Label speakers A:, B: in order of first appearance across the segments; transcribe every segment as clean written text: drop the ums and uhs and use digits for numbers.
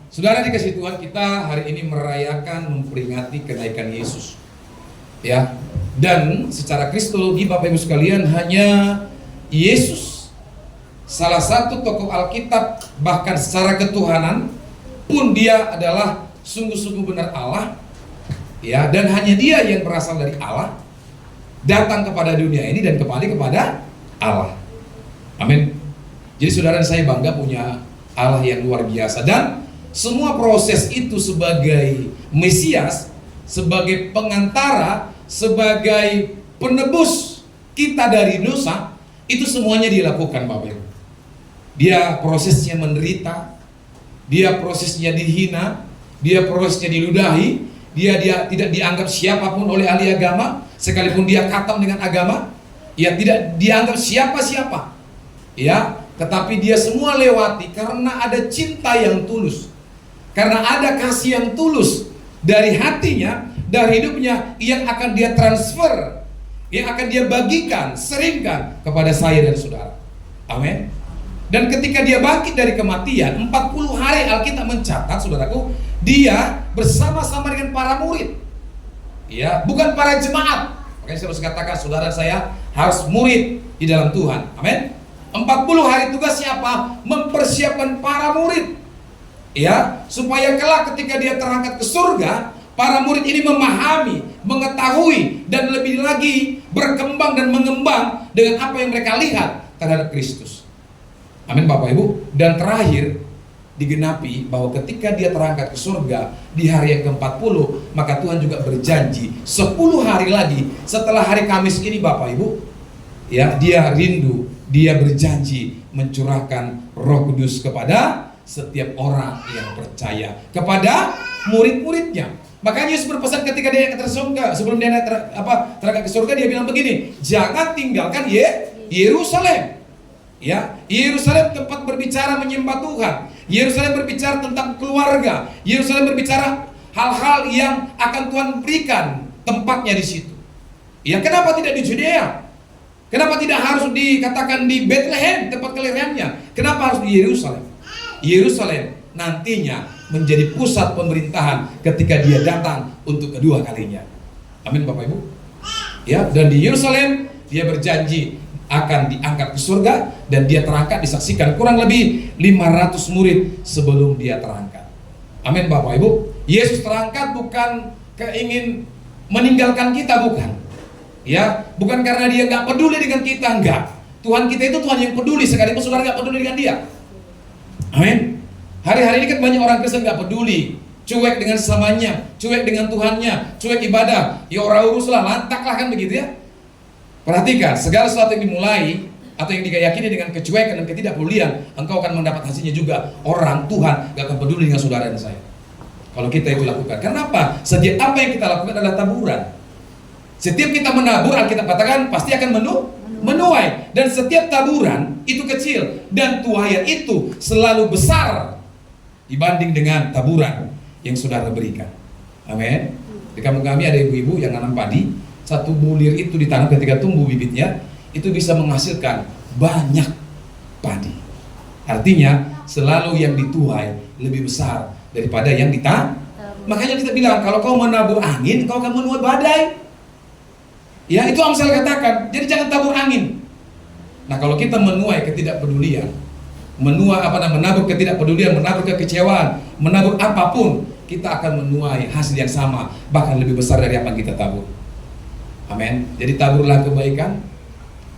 A: Saudara dikasih Tuhan, kita hari ini merayakan, memperingati kenaikan Yesus. Ya, dan secara kristologi Bapak Ibu sekalian, hanya Yesus, salah satu tokoh Alkitab, bahkan secara ketuhanan pun dia adalah sungguh-sungguh benar Allah. Ya, dan hanya dia yang berasal dari Allah, datang kepada dunia ini dan kembali kepada Allah. Amin. Jadi saudara, saya bangga punya Allah yang luar biasa. Dan semua proses itu sebagai Mesias, sebagai pengantara, sebagai penebus kita dari dosa, itu semuanya dilakukan Bapak Ibu. Dia prosesnya menderita, dia prosesnya dihina, dia prosesnya diludahi, dia tidak dianggap siapapun oleh ahli agama, sekalipun dia khatam dengan agama, ya tidak dianggap siapa-siapa. Ya, tetapi dia semua lewati karena ada cinta yang tulus. Karena ada kasih yang tulus dari hatinya, dari hidupnya, yang akan dia transfer, yang akan dia bagikan, seringkan kepada saya dan saudara. Amin. Dan ketika dia bangkit dari kematian, 40 hari Alkitab mencatat, saudaraku, dia bersama-sama dengan para murid. Ya, bukan para jemaat. Makanya saya harus katakan, saudara saya harus murid di dalam Tuhan. Amin. 40 hari tugasnya apa? Mempersiapkan para murid. Ya, supaya kelak ketika dia terangkat ke surga, para murid ini memahami, mengetahui, dan lebih lagi berkembang dan mengembang dengan apa yang mereka lihat terhadap Kristus. Amin Bapak Ibu. Dan terakhir digenapi bahwa ketika dia terangkat ke surga di hari yang ke-40, maka Tuhan juga berjanji 10 hari lagi setelah hari Kamis ini Bapak Ibu, ya, dia rindu, dia berjanji mencurahkan Roh Kudus kepada setiap orang yang percaya, kepada murid-muridnya. Makanya Yesus berpesan ketika dia naik ke surga, sebelum dia terangkat ke surga, dia bilang begini, jangan tinggalkan Yerusalem. Ya, Yerusalem tempat berbicara menyembah Tuhan. Yerusalem berbicara tentang keluarga. Yerusalem berbicara hal-hal yang akan Tuhan berikan tempatnya di situ. Ya, kenapa tidak di Judea? Kenapa tidak harus dikatakan di Bethlehem tempat kelahirannya? Kenapa harus di Yerusalem? Yerusalem nantinya menjadi pusat pemerintahan ketika dia datang untuk kedua kalinya. Amin Bapak Ibu. Ya, dan di Yerusalem dia berjanji akan diangkat ke surga, dan dia terangkat disaksikan kurang lebih 500 murid sebelum dia terangkat. Amin Bapak Ibu. Yesus terangkat bukan keingin meninggalkan kita, bukan. Ya, bukan karena dia nggak peduli dengan kita, enggak. Tuhan kita itu Tuhan yang peduli, sekalipun saudara nggak peduli dengan dia. Amin. Hari-hari ini kan banyak orang Kristen nggak peduli, cuek dengan sesamanya, cuek dengan Tuhannya, cuek ibadah. Ya orang uruslah, lantaklah, kan begitu ya. Perhatikan, segala sesuatu yang dimulai atau yang diyakini dengan kecuekan dan ketidakpedulian, engkau akan mendapat hasilnya juga. Orang Tuhan gak akan peduli dengan saudara dan saya kalau kita itu lakukan. Kenapa? Setiap apa yang kita lakukan adalah taburan. Setiap kita menabur, Alkitab katakan pasti akan menuai. Dan setiap taburan itu kecil, dan tuaian itu selalu besar dibanding dengan taburan yang saudara berikan. Amin. Di kampung kami ada ibu-ibu yang nanam padi. Satu bulir itu ditanam, ketika tumbuh bibitnya, itu bisa menghasilkan banyak padi. Artinya selalu yang dituai lebih besar daripada yang ditanam. Makanya kita bilang, kalau kau menabur angin, kau akan menuai badai. Ya, itu Amsal katakan. Jadi jangan tabur angin. Nah, kalau kita menuai ketidakpedulian, menabur ketidakpedulian, menabur kekecewaan, menabur apapun, kita akan menuai hasil yang sama, bahkan lebih besar dari apa yang kita tabur. Amin. Jadi taburlah kebaikan,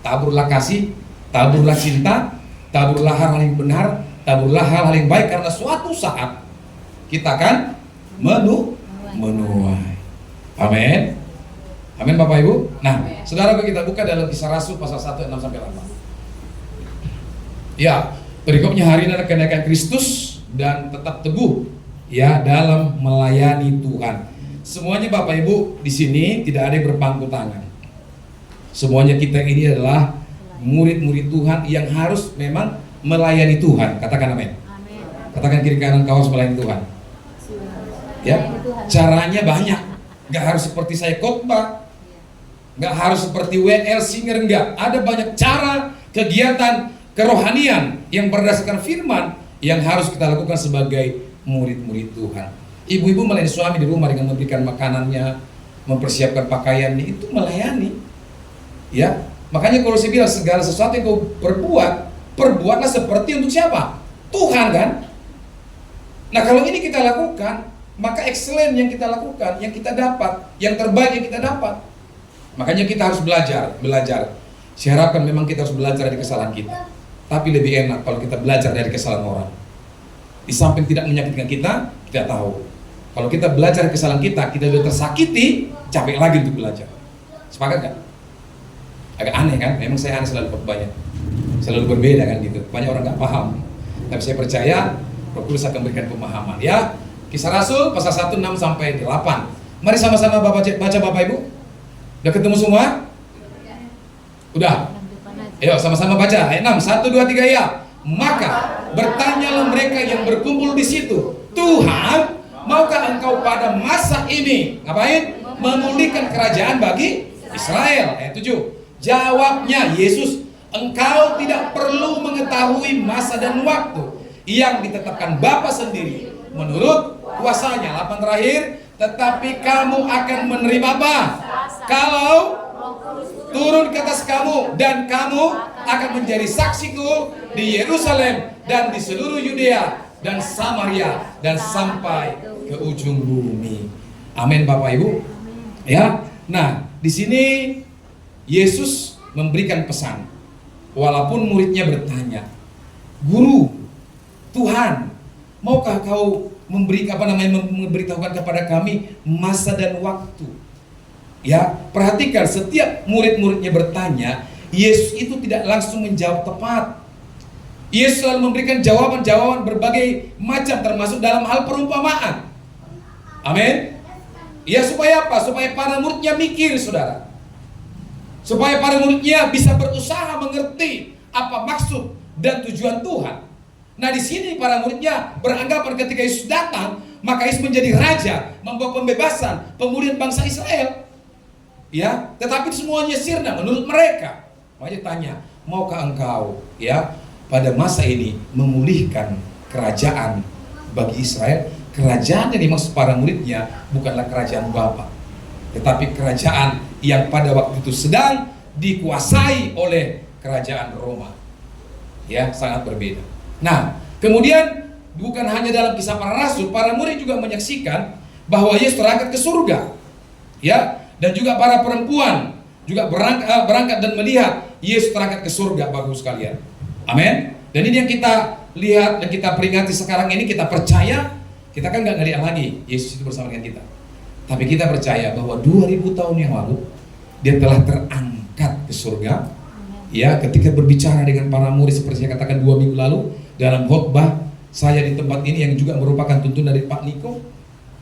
A: taburlah kasih, taburlah cinta, taburlah hal-hal yang benar, taburlah hal-hal yang baik, karena suatu saat kita akan menuai. Amin. Amin Bapak Ibu. Nah, saudara, kita buka dalam Kisah Rasul pasal 1 ayat 6 sampai 8. Ya, perikopnya hari ini adalah kenaikan Kristus dan tetap teguh ya dalam melayani Tuhan. Semuanya Bapak Ibu di sini tidak ada yang berpangku tangan. Semuanya kita ini adalah murid-murid Tuhan yang harus memang melayani Tuhan. Katakan amin. Katakan kiri kanan kau harus melayani Tuhan. Ya, caranya banyak. Gak harus seperti saya khotbah, gak harus seperti WL Singer, enggak. Ada banyak cara, kegiatan, kerohanian yang berdasarkan firman yang harus kita lakukan sebagai murid-murid Tuhan. Ibu-ibu melayani suami di rumah dengan memberikan makanannya, mempersiapkan pakaiannya, itu melayani. Ya, makanya kalau saya bilang segala sesuatu yang kau perbuatlah seperti untuk siapa? Tuhan kan? Nah kalau ini kita lakukan, maka excellent yang kita lakukan, yang kita dapat, yang terbaik yang kita dapat. Makanya kita harus belajar. Saya harapkan memang kita harus belajar dari kesalahan kita. Tapi lebih enak kalau kita belajar dari kesalahan orang. Di samping tidak menyakitkan kita tahu. Kalau kita belajar dari kesalahan kita sudah tersakiti, capek lagi untuk belajar. Sepakat gak? Agak aneh kan? Memang saya aneh selalu banyak. Selalu berbeda kan gitu. Banyak orang gak paham. Tapi saya percaya Roh Kudus akan memberikan pemahaman. Ya, Kisah Rasul pasal 1, 6 sampai 8. Mari sama-sama baca Bapak Ibu. Udah ketemu semua? Udah? Ayo sama-sama baca. Ayat 6. 1, 2, 3 ya. Maka bertanyalah mereka yang berkumpul di situ, Tuhan, maukah engkau pada masa ini ngapain? Memulihkan kerajaan bagi Israel. Ayat 7. Jawabnya Yesus, engkau tidak perlu mengetahui masa dan waktu yang ditetapkan Bapa sendiri menurut kuasanya. 8 terakhir. Tetapi kamu akan menerima apa? Kalau turun ke atas kamu, dan kamu akan menjadi saksiku di Yerusalem dan di seluruh Yudea dan Samaria dan sampai ke ujung bumi. Amin Bapak Ibu. Ya. Nah, di sini Yesus memberikan pesan. Walaupun muridnya bertanya, Guru, Tuhan, maukah kau memberitahukan kepada kami masa dan waktu? Ya, perhatikan setiap murid-muridnya bertanya, Yesus itu tidak langsung menjawab tepat. Yesus selalu memberikan jawaban-jawaban berbagai macam, termasuk dalam hal perumpamaan. Amin. Ya, supaya apa? Supaya para muridnya mikir, saudara. Supaya para muridnya bisa berusaha mengerti apa maksud dan tujuan Tuhan. Nah, di sini para muridnya beranggapan ketika Yesus datang, maka Yesus menjadi raja, membawa pembebasan, pemulihan bangsa Israel. Ya, tetapi semuanya sirna menurut mereka. Makanya tanya, maukah engkau ya pada masa ini memulihkan kerajaan bagi Israel? Kerajaan yang dimaksud para muridnya bukanlah kerajaan Bapa, tetapi kerajaan yang pada waktu itu sedang dikuasai oleh kerajaan Roma. Ya, sangat berbeda. Nah, kemudian bukan hanya dalam Kisah Para Rasul, para murid juga menyaksikan bahwa Yesus terangkat ke surga. Ya, dan juga para perempuan juga berangkat dan melihat Yesus terangkat ke surga, Bapak sekalian. Amin. Dan ini yang kita lihat dan kita peringati sekarang ini, kita percaya, kita kan nggak ngeliat lagi Yesus itu bersama dengan kita. Tapi kita percaya bahwa 2000 tahun yang lalu dia telah terangkat ke surga. Ya, ketika berbicara dengan para murid seperti saya katakan 2 minggu lalu dalam khotbah saya di tempat ini yang juga merupakan tuntunan dari Pak Niko.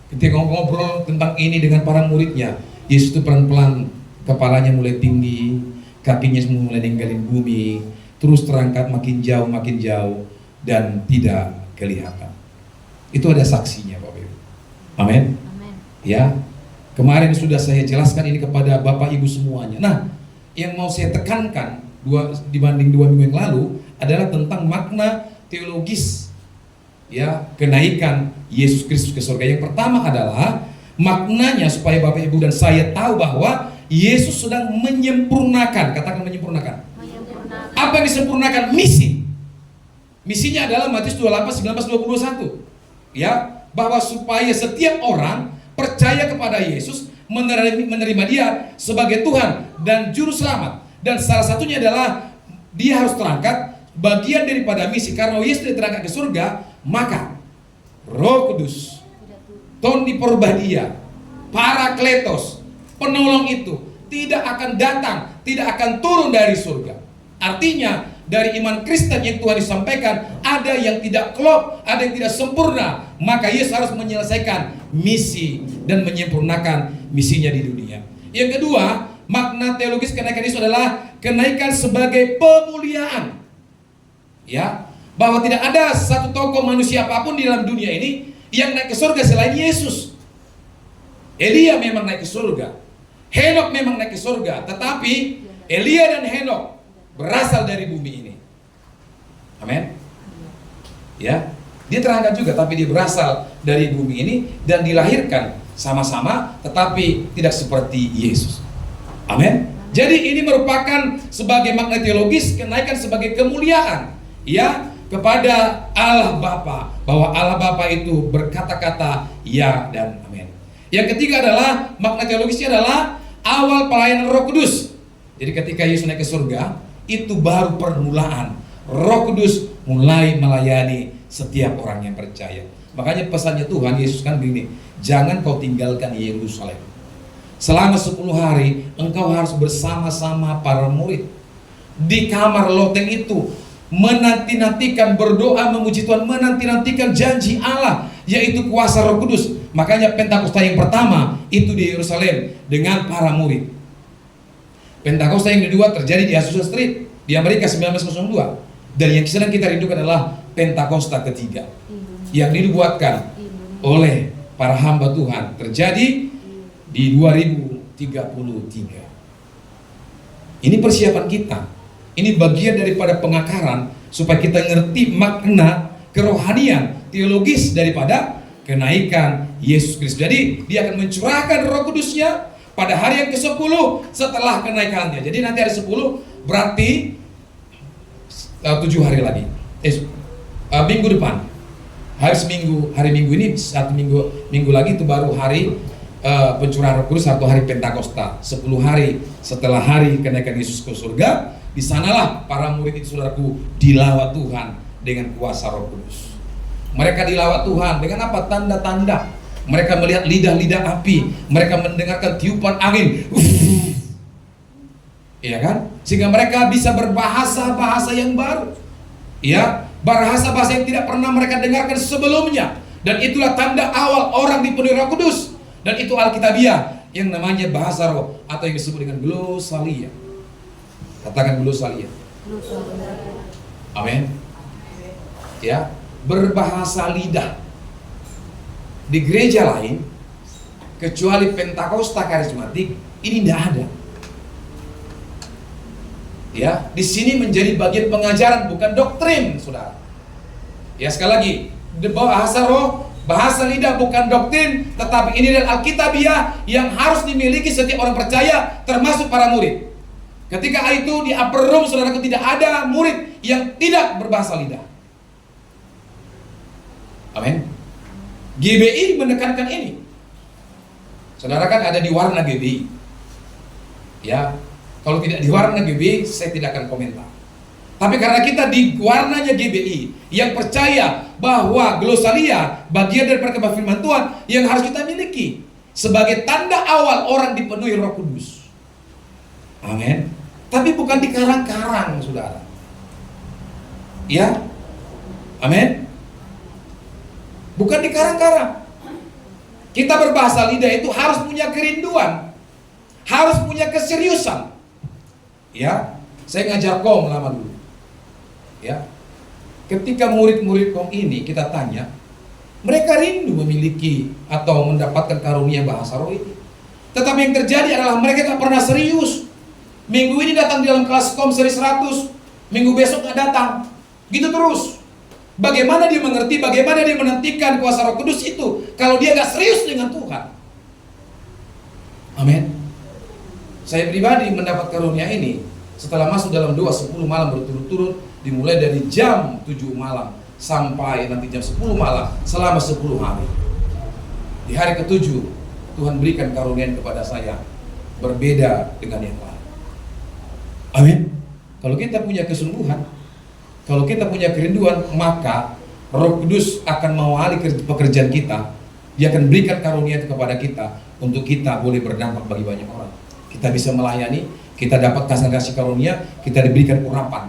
A: Ketika ngobrol tentang ini dengan para muridnya, Yesus itu pelan-pelan kepalanya mulai tinggi, kakinya mulai ninggalin bumi, terus terangkat makin jauh dan tidak kelihatan. Itu ada saksinya, Bapak Ibu. Amin. Ya, kemarin sudah saya jelaskan ini kepada Bapak Ibu semuanya. Nah, yang mau saya tekankan dibanding 2 minggu yang lalu adalah tentang makna teologis ya kenaikan Yesus Kristus ke surga. Yang pertama adalah maknanya supaya Bapak Ibu dan saya tahu bahwa Yesus sedang menyempurnakan, katakan menyempurnakan. Apa yang disempurnakan? Misi. Misinya adalah Matius 28, 19, 21. Ya, bahwa supaya setiap orang percaya kepada Yesus, menerima dia sebagai Tuhan dan juru selamat. Dan salah satunya adalah dia harus terangkat, bagian daripada misi. Karena Yesus terangkat ke surga, maka Roh Kudus, Tony Porbadia, Parakletos, penolong itu tidak akan datang, tidak akan turun dari surga. Artinya dari iman Kristen yang Tuhan disampaikan, ada yang tidak klop, ada yang tidak sempurna. Maka Yesus harus menyelesaikan misi dan menyempurnakan misinya di dunia. Yang kedua, makna teologis kenaikan Yesus adalah kenaikan sebagai pemuliaan. Ya, bahwa tidak ada satu tokoh manusia apapun di dalam dunia ini yang naik ke surga selain Yesus. Elia memang naik ke surga, Henok memang naik ke surga, tetapi Elia dan Henok berasal dari bumi ini. Amin. Ya. Dia terangkat juga, tapi dia berasal dari bumi ini dan dilahirkan sama-sama, tetapi tidak seperti Yesus. Amin. Jadi ini merupakan sebagai makna teologis kenaikan sebagai kemuliaan, ya, kepada Allah Bapa, bahwa Allah Bapa itu berkata-kata ya dan amin. Yang ketiga adalah makna teologisnya adalah awal pelayanan Roh Kudus. Jadi ketika Yesus naik ke surga, itu baru permulaan Roh Kudus mulai melayani setiap orang yang percaya. Makanya pesannya Tuhan Yesus kan begini, jangan kau tinggalkan Yerusalem. Selama 10 hari engkau harus bersama-sama para murid di kamar loteng itu, menanti-nantikan, berdoa memuji Tuhan, menanti-nantikan janji Allah, yaitu kuasa Roh Kudus. Makanya Pentakosta yang pertama itu di Yerusalem dengan para murid. Pentakosta yang kedua terjadi di Azusa Street di Amerika 1902. Dan yang sedang kita rindukan adalah Pentakosta ketiga yang dibuatkan oleh para hamba Tuhan, terjadi di 2033. Ini persiapan kita. Ini bagian daripada pengakaran supaya kita ngerti makna kerohanian, teologis daripada kenaikan Yesus Kristus. Jadi dia akan mencurahkan Roh Kudusnya pada hari yang ke-10 setelah kenaikannya. Jadi nanti hari 10 berarti 7 hari lagi. Minggu depan. Hari Minggu ini 1 minggu lagi itu baru hari pencurahan Roh Kudus atau hari Pentakosta. 10 hari setelah hari kenaikan Yesus ke surga, di sanalah para murid itu, saudaraku, dilawat Tuhan dengan kuasa Roh Kudus. Mereka dilawat Tuhan dengan apa? Tanda-tanda. Mereka melihat lidah-lidah api, mereka mendengarkan tiupan angin. Iya kan? Sehingga mereka bisa berbahasa-bahasa yang baru. Ya, bahasa-bahasa yang tidak pernah mereka dengarkan sebelumnya. Dan itulah tanda awal orang dipenuhi Roh Kudus. Dan itu Alkitabiah yang namanya bahasa roh atau yang disebut dengan glosalia. Katakan glosalia. Amin. Ya, berbahasa lidah. Di gereja lain kecuali Pentakosta karismatik ini tidak ada. Ya, di sini menjadi bagian pengajaran bukan doktrin, saudara. Ya, sekali lagi, bahasa roh, bahasa lidah bukan doktrin, tetapi ini adalah Alkitabiah yang harus dimiliki setiap orang percaya, termasuk para murid. Ketika itu di upper room, saudaraku, tidak ada murid yang tidak berbahasa lidah. Amin. GBI menekankan ini. Saudara kan ada di warna GBI. Ya, kalau tidak di warna GBI, saya tidak akan komentar. Tapi karena kita di warnanya GBI, yang percaya bahwa glosalia bagian dari perkembangan firman Tuhan yang harus kita miliki sebagai tanda awal orang dipenuhi Roh Kudus. Amin. Tapi bukan di karang-karang, saudara. Ya, amin. Bukan di karang-karang. Kita berbahasa lidah itu harus punya kerinduan, harus punya keseriusan. Ya, saya ngajar kom lama dulu. Ya, ketika murid-murid kom ini kita tanya, mereka rindu memiliki atau mendapatkan karunia bahasa roh ini. Tetapi yang terjadi adalah mereka tak pernah serius. Minggu ini datang di dalam kelas kom seri 100, minggu besok nggak datang, gitu terus. Bagaimana dia mengerti, bagaimana dia menantikan kuasa Roh Kudus itu kalau dia nggak serius dengan Tuhan? Amin. Saya pribadi mendapat karunia ini setelah masuk dalam doa 10 malam berturut-turut, dimulai dari jam 7 malam sampai nanti jam 10 malam selama 10 hari. Di hari ke-7 Tuhan berikan karunia kepada saya berbeda dengan yang lain. Amin. Kalau kita punya kesungguhan, kalau kita punya kerinduan, maka Roh Kudus akan mengawali pekerjaan kita. Dia akan berikan karunia itu kepada kita untuk kita boleh berdampak bagi banyak orang. Kita bisa melayani, kita dapat kasih karunia, kita diberikan urapan.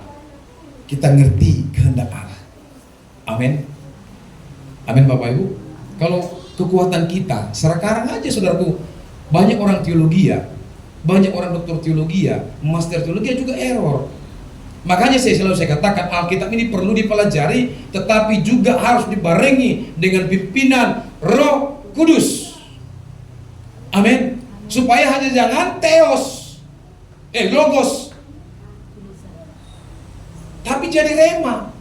A: Kita ngerti kehendak Allah. Amin. Amin, Bapak Ibu. Kalau kekuatan kita, sekarang aja saudaraku, banyak orang teologi ya, banyak orang doktor teologi ya, master teologi juga error. Makanya saya katakan Alkitab ini perlu dipelajari, tetapi juga harus dibarengi dengan pimpinan Roh Kudus. Amin. Supaya hanya jangan logos, tapi jadi rema.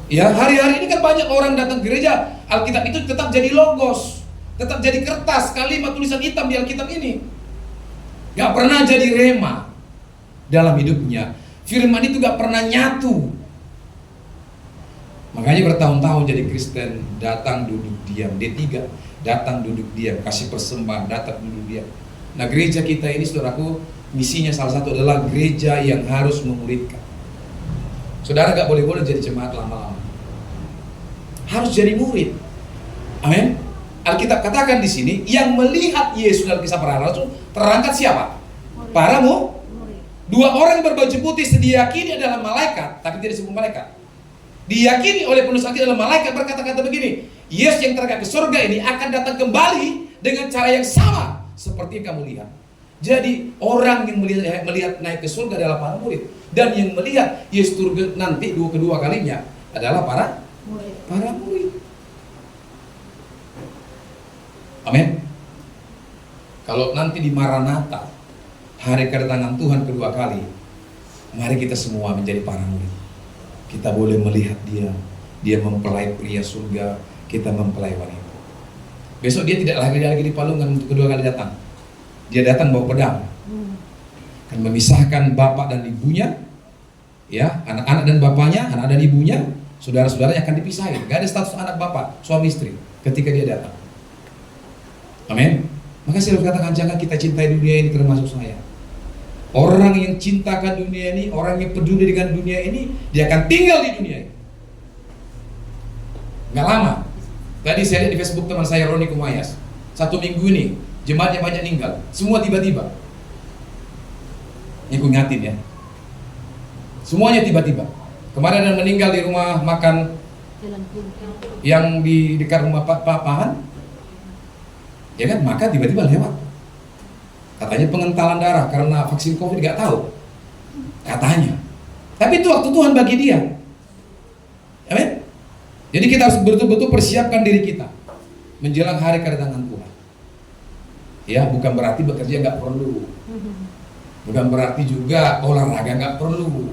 A: Ya, hari-hari ini kan banyak orang datang ke gereja, Alkitab itu tetap jadi logos, tetap jadi kertas, kalimat tulisan hitam di Alkitab ini. Gak pernah jadi rema dalam hidupnya. Firman itu gak pernah nyatu. Makanya bertahun-tahun jadi Kristen, datang duduk diam. D3, datang duduk diam, kasih persembahan, datang duduk diam. Nah, gereja kita ini, saudaraku, misinya salah satu adalah gereja yang harus memuridkan. Saudara gak boleh-boleh jadi jemaat lama-lama, harus jadi murid. Amin. Alkitab katakan di sini, yang melihat Yesus dalam kisah para rasul terangkat siapa? Para murid. Dua orang yang berbaju putih diyakini adalah malaikat, tapi tidak disebut malaikat. Diyakini oleh penulis Alkitab adalah malaikat, berkata-kata begini, Yesus yang terangkat ke surga ini akan datang kembali dengan cara yang sama seperti yang kamu lihat. Jadi orang yang melihat naik ke surga adalah para murid, dan yang melihat Yesus turun nanti kedua kalinya adalah para murid. Amin. Kalau nanti di Maranatha, hari kedatangan Tuhan kedua kali, mari kita semua menjadi para murid. Kita boleh melihat dia mempelai pria surga, kita mempelai wanita. Besok dia tidak lagi di palungan untuk kedua kali datang. Dia datang bawa pedang, akan memisahkan bapak dan ibunya, ya, anak-anak dan bapaknya, anak dan ibunya, saudara-saudaranya akan dipisahin. Gak ada status anak bapak, suami istri ketika dia datang. Amin. Maka saya harus katakan, jangan kita cintai dunia ini, termasuk saya. Orang yang cintakan dunia ini, orang yang peduli dengan dunia ini, dia akan tinggal di dunia ini. Gak lama. Tadi saya lihat di Facebook teman saya Roni Kumayas, 1 minggu ini jemaatnya banyak meninggal, semua tiba-tiba. Ini aku ingatin ya, semuanya tiba-tiba. Kemarin ada meninggal di rumah makan yang di dekat rumah Pak Pahan, ya kan, maka tiba-tiba lewat. Katanya pengentalan darah karena vaksin COVID, gak tahu katanya. Tapi itu waktu Tuhan bagi dia. Amin. Jadi kita harus betul-betul persiapkan diri kita menjelang hari kedatangan Tuhan. Ya, bukan berarti bekerja nggak perlu, bukan berarti juga olahraga nggak perlu.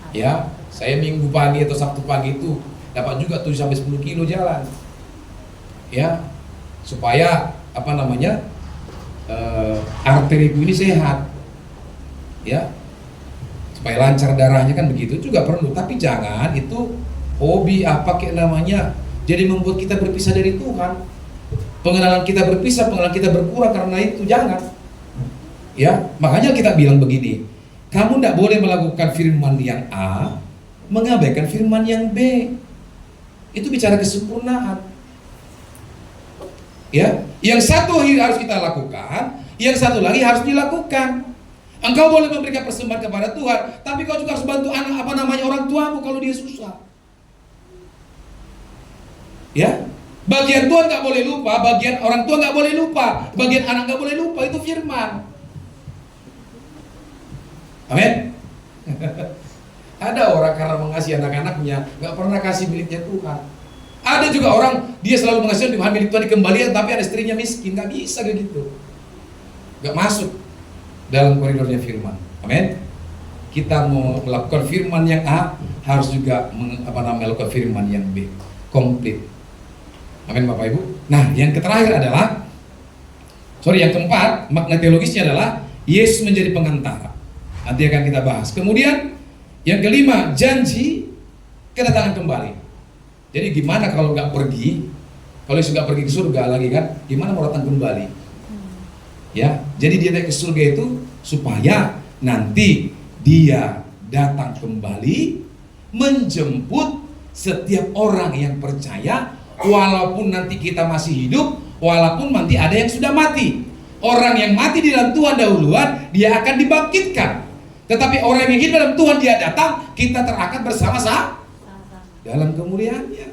A: Ya, saya Minggu pagi atau Sabtu pagi itu dapat juga 7-10 kilo jalan. Ya, supaya arteriku ini sehat. Ya, supaya lancar darahnya, kan begitu juga perlu. Tapi jangan itu hobi kayak namanya, jadi membuat kita berpisah dari Tuhan. Pengenalan kita berpisah, pengenalan kita berkurang karena itu, jangan. Ya, makanya kita bilang begini, kamu tidak boleh melakukan firman yang A, mengabaikan firman yang B. Itu bicara kesempurnaan. Ya, yang satu harus kita lakukan, yang satu lagi harus dilakukan. Engkau boleh memberikan persembahan kepada Tuhan, tapi kau juga harus bantu orang tuamu kalau dia susah. Ya, bagian Tuhan nggak boleh lupa, bagian orang tua nggak boleh lupa, bagian anak nggak boleh lupa, itu firman. Amin. Ada orang karena mengasihi anak-anaknya nggak pernah kasih miliknya Tuhan. Ada juga orang dia selalu mengasihi milik Tuhan dikembalikan, tapi ada istrinya miskin, nggak bisa kayak gitu. Nggak masuk dalam koridornya firman. Amin. Kita mau melakukan firman yang A, harus juga melakukan firman yang B, komplit. Amin Bapak Ibu. Nah, yang terakhir adalah, yang keempat, makna teologisnya adalah Yesus menjadi pengantara. Nanti akan kita bahas. Kemudian yang kelima, janji kedatangan kembali. Jadi gimana kalau nggak pergi? Kalau Yesus nggak pergi ke surga lagi kan? Gimana mau datang kembali? Ya, jadi dia naik ke surga itu supaya nanti dia datang kembali menjemput setiap orang yang percaya, walaupun nanti kita masih hidup, walaupun nanti ada yang sudah mati. Orang yang mati di dalam Tuhan dahuluan, dia akan dibangkitkan. Tetapi orang yang hidup dalam Tuhan, dia datang, kita terangkat bersama-sama dalam kemuliaannya.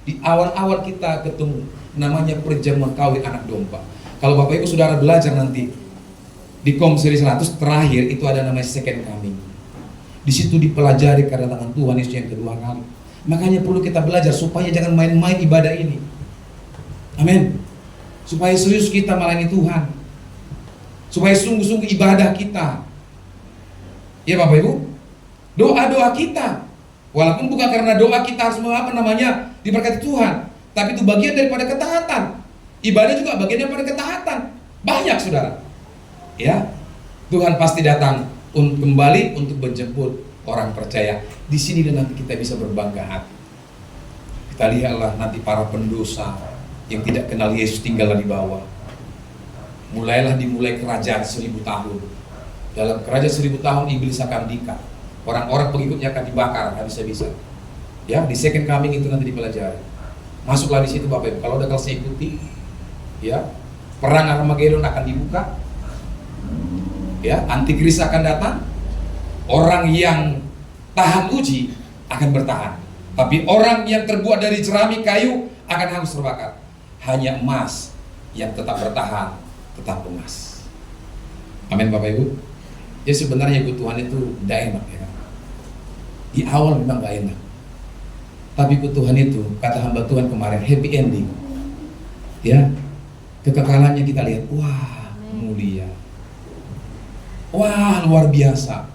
A: Di awal-awal kita ketemu, namanya perjamuan kawin anak domba. Kalau Bapak Ibu Saudara belajar nanti di Seri 100 terakhir itu ada namanya second coming. Di situ dipelajari kedatangan Tuhan Yesus yang kedua kali. Makanya perlu kita belajar supaya jangan main-main ibadah ini. Amin. Supaya serius kita melayani Tuhan. Supaya sungguh-sungguh ibadah kita. Ya Bapak Ibu, doa-doa kita Walaupun bukan karena doa kita harus diberkati Tuhan, tapi itu bagian daripada ketaatan. Ibadah juga bagian daripada ketaatan. Banyak saudara. Ya, Tuhan pasti datang kembali untuk menjemput orang percaya. Di sini dan nanti kita bisa berbangga hati. Kita lihatlah nanti para pendosa yang tidak kenal Yesus tinggal di bawah. Dimulai kerajaan 1000 tahun. Dalam kerajaan 1000 tahun iblis akan diikat. Orang-orang pengikutnya akan dibakar habis-habisan. Ya, di second coming itu nanti dipelajari. Masuklah di situ Bapak Ibu. Kalau udah selesai ikuti, ya, perang Armageddon akan dibuka. Ya, antikris akan datang. Orang yang tahan uji akan bertahan. Tapi orang yang terbuat dari jerami kayu akan hangus terbakar. Hanya emas yang tetap bertahan, tetap emas. Amin Bapak Ibu. Ya sebenarnya ikut Tuhan itu tidak enak ya. Di awal memang gak enak. Tapi ikut Tuhan itu, kata hamba Tuhan kemarin, happy ending. Ya, kekekalannya kita lihat, wah mulia. Wah luar biasa.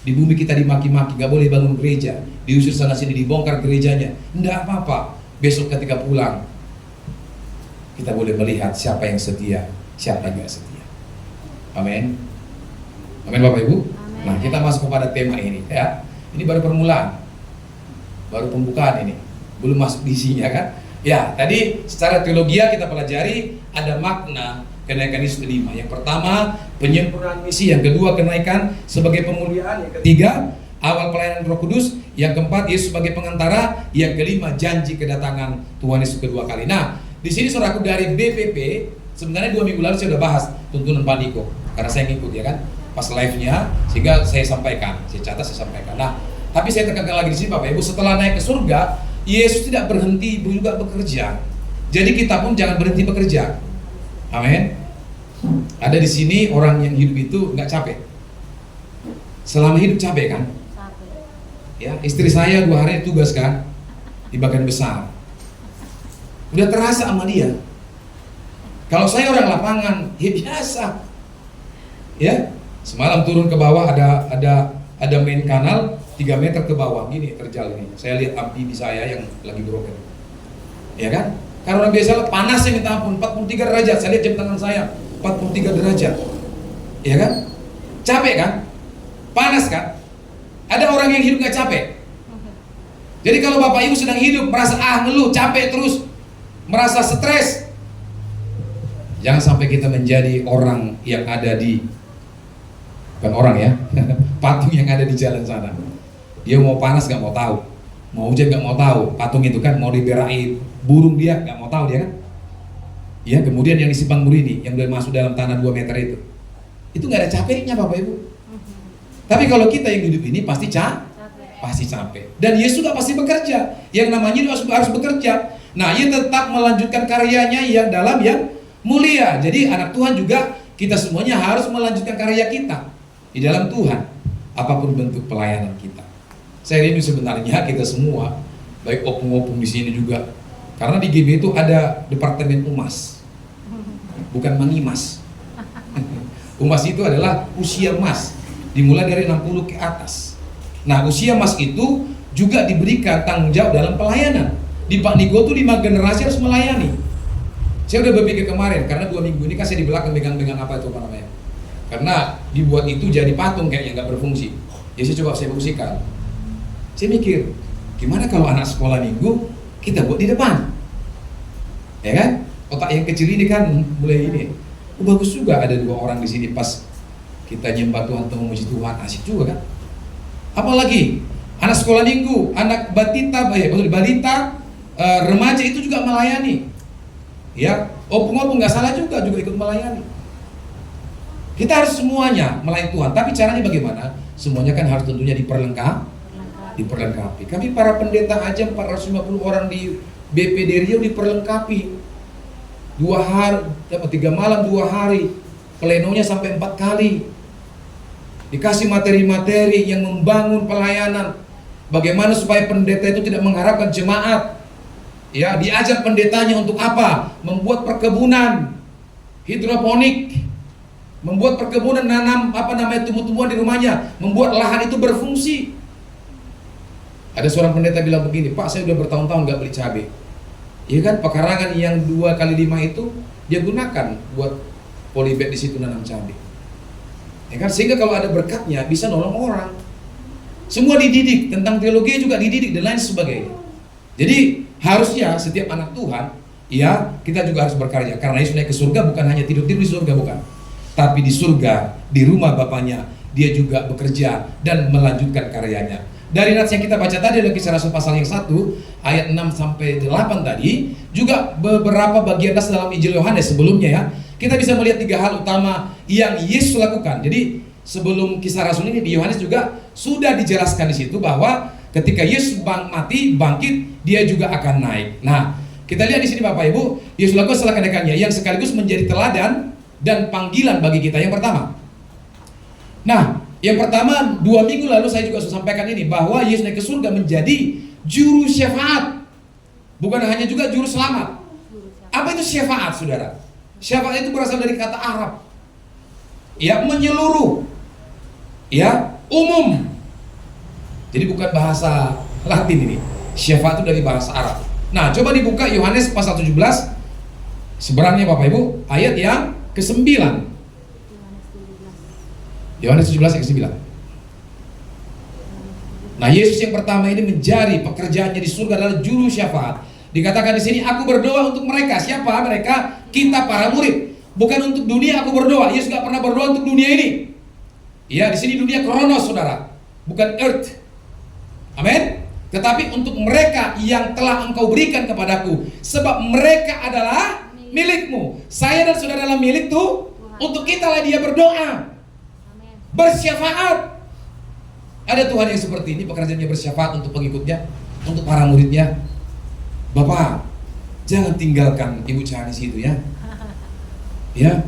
A: Di bumi kita dimaki-maki, gak boleh bangun gereja, diusir sana sini, dibongkar gerejanya. Tidak apa-apa. Besok ketika pulang, kita boleh melihat siapa yang setia, siapa yang gak setia. Amin. Amin Bapak Ibu.
B: Amen.
A: Nah kita masuk kepada tema ini ya. Ini baru permulaan, baru pembukaan ini, belum masuk di isinya kan? Ya, tadi secara teologia kita pelajari ada makna kenaikan Yesus kelima. Yang pertama, penyempurnaan misi. Yang kedua, kenaikan sebagai pemuliaan. Yang ketiga, awal pelayanan Roh Kudus. Yang keempat, Yesus sebagai pengantara. Yang kelima, janji kedatangan Tuhan Yesus kedua kali. Nah, di sini saudaraku dari BPP, sebenarnya 2 minggu lalu saya sudah bahas tuntunan Pak Niko, karena saya ngikut ya kan, pas live-nya, sehingga saya sampaikan, saya catat, saya sampaikan. Nah, tapi saya tekankan lagi di sini Bapak Ibu, setelah naik ke surga, Yesus tidak berhenti juga bekerja. Jadi kita pun jangan berhenti bekerja. Amin. Ada di sini orang yang hidup itu nggak capek. Selama hidup capek kan?
B: Capek.
A: Ya, istri saya 2 hari tugas kan di bagian besar. Udah terasa sama dia. Kalau saya orang lapangan, ya biasa. Ya, semalam turun ke bawah ada main kanal 3 meter ke bawah gini terjal ini. Saya lihat amfibi saya yang lagi broken. Ya kan? Karena orang biasa panasnya minta ampun, 43 derajat. Saya lihat jam tangan saya 43 derajat. Ya kan? Capek kan? Panas kan? Ada orang yang hidup gak capek. Jadi kalau Bapak Ibu sedang hidup merasa ngeluh, capek terus, merasa stres, jangan sampai kita menjadi orang yang ada di, bukan orang ya, patung yang ada di jalan sana. Dia mau panas gak mau tahu, mau hujan gak mau tahu. Patung itu kan mau diberahi burung dia gak mau tahu dia kan. Ya, kemudian yang di Simpang Burini yang udah masuk dalam tanah 2 meter itu gak ada capeknya Bapak Ibu. Tapi kalau kita yang hidup ini pasti capek. Dan Yesus juga pasti bekerja. Yang namanya harus bekerja. Nah, ia tetap melanjutkan karyanya yang dalam yang mulia. Jadi anak Tuhan juga kita semuanya harus melanjutkan karya kita di dalam Tuhan, apapun bentuk pelayanan kita. Saya rindu sebenarnya kita semua, baik opung-opung di sini juga, karena di GB itu ada departemen umas, bukan mengimas. Umas itu adalah usia mas, dimulai dari 60 ke atas. Nah, usia mas itu juga diberikan tanggung jawab dalam pelayanan. Di Pak Niko tuh 5 generasi harus melayani. Saya udah berpikir kemarin, karena 2 minggu ini kan saya di belakang pegang-pegang apa namanya. Karena dibuat itu jadi patung kayaknya nggak berfungsi. Jadi saya fungsikan. Saya mikir, gimana kalau anak sekolah minggu kita buat di depan, ya kan? Otak yang kecil ini kan mulai ini. Bagus juga ada 2 orang di sini pas kita nyembah Tuhan atau memuji Tuhan, asik juga kan? Apalagi anak sekolah minggu, anak balita, remaja itu juga melayani. Ya, opung-opung nggak salah juga ikut melayani. Kita harus semuanya melayani Tuhan, tapi caranya bagaimana? Semuanya kan harus tentunya diperlengkapi. Kami para pendeta aja 450 orang di BPD Riau diperlengkapi 2 hari, 3 malam 2 hari, plenonya sampai 4 kali. Dikasih materi-materi yang membangun pelayanan. Bagaimana supaya pendeta itu tidak mengharapkan jemaat. Ya, diajar pendetanya untuk apa? Membuat perkebunan hidroponik, membuat perkebunan nanam tumbuh-tumbuhan di rumahnya, membuat lahan itu berfungsi. Ada seorang pendeta bilang begini, Pak, saya udah bertahun-tahun nggak beli cabai. Iya kan, pekarangan yang 2x5 itu dia gunakan buat polybag di situ nanam cabai. Ya kan, sehingga kalau ada berkatnya bisa nolong orang. Semua dididik, tentang teologi juga dididik dan lain sebagainya. Jadi harusnya setiap anak Tuhan, ya kita juga harus berkarya. Karena Yesus naik ke surga bukan hanya tidur-tidur di surga, bukan. Tapi di surga, di rumah Bapaknya, dia juga bekerja dan melanjutkan karyanya. Dari nats yang kita baca tadi adalah Kisah Rasul pasal yang 1 ayat 6 sampai 8 tadi, juga beberapa bagian nas dalam Injil Yohanes sebelumnya ya. Kita bisa melihat 3 hal utama yang Yesus lakukan. Jadi sebelum Kisah Rasul ini di Yohanes juga sudah dijelaskan di situ bahwa ketika Yesus mati, bangkit, dia juga akan naik. Nah, kita lihat di sini Bapak Ibu, Yesus lakukan setelah kenaikannya yang sekaligus menjadi teladan dan panggilan bagi kita. Yang pertama. Nah, yang pertama 2 minggu lalu saya juga sudah sampaikan ini bahwa Yesus naik ke surga menjadi juru syafaat. Bukan hanya juga juru selamat. Apa itu syafaat, Saudara? Syafaat itu berasal dari kata Arab. Ya, menyeluruh. Ya, umum. Jadi bukan bahasa Latin ini. Syafaat itu dari bahasa Arab. Nah, coba dibuka Yohanes pasal 17. Seberangnya Bapak Ibu, ayat yang ke-9. Yohanes 17 ayat ke-9. Nah, Yesus yang pertama ini menjadi pekerjaannya di surga adalah juru syafaat. Dikatakan di sini, aku berdoa untuk mereka. Siapa mereka? Kita para murid. Bukan untuk dunia aku berdoa. Yesus gak pernah berdoa untuk dunia ini. Ya, di sini dunia kronos, Saudara. Bukan earth. Amin. Tetapi untuk mereka yang telah Engkau berikan kepadaku, sebab mereka adalah milikmu. Saya dan saudara adalah milik tuh. Untuk kita lah dia berdoa, bersyafaat. Ada Tuhan yang seperti ini, pekerjaannya bersyafaat untuk pengikutnya, untuk para muridnya. Bapak, jangan tinggalkan Ibu Chanis itu ya. Ya,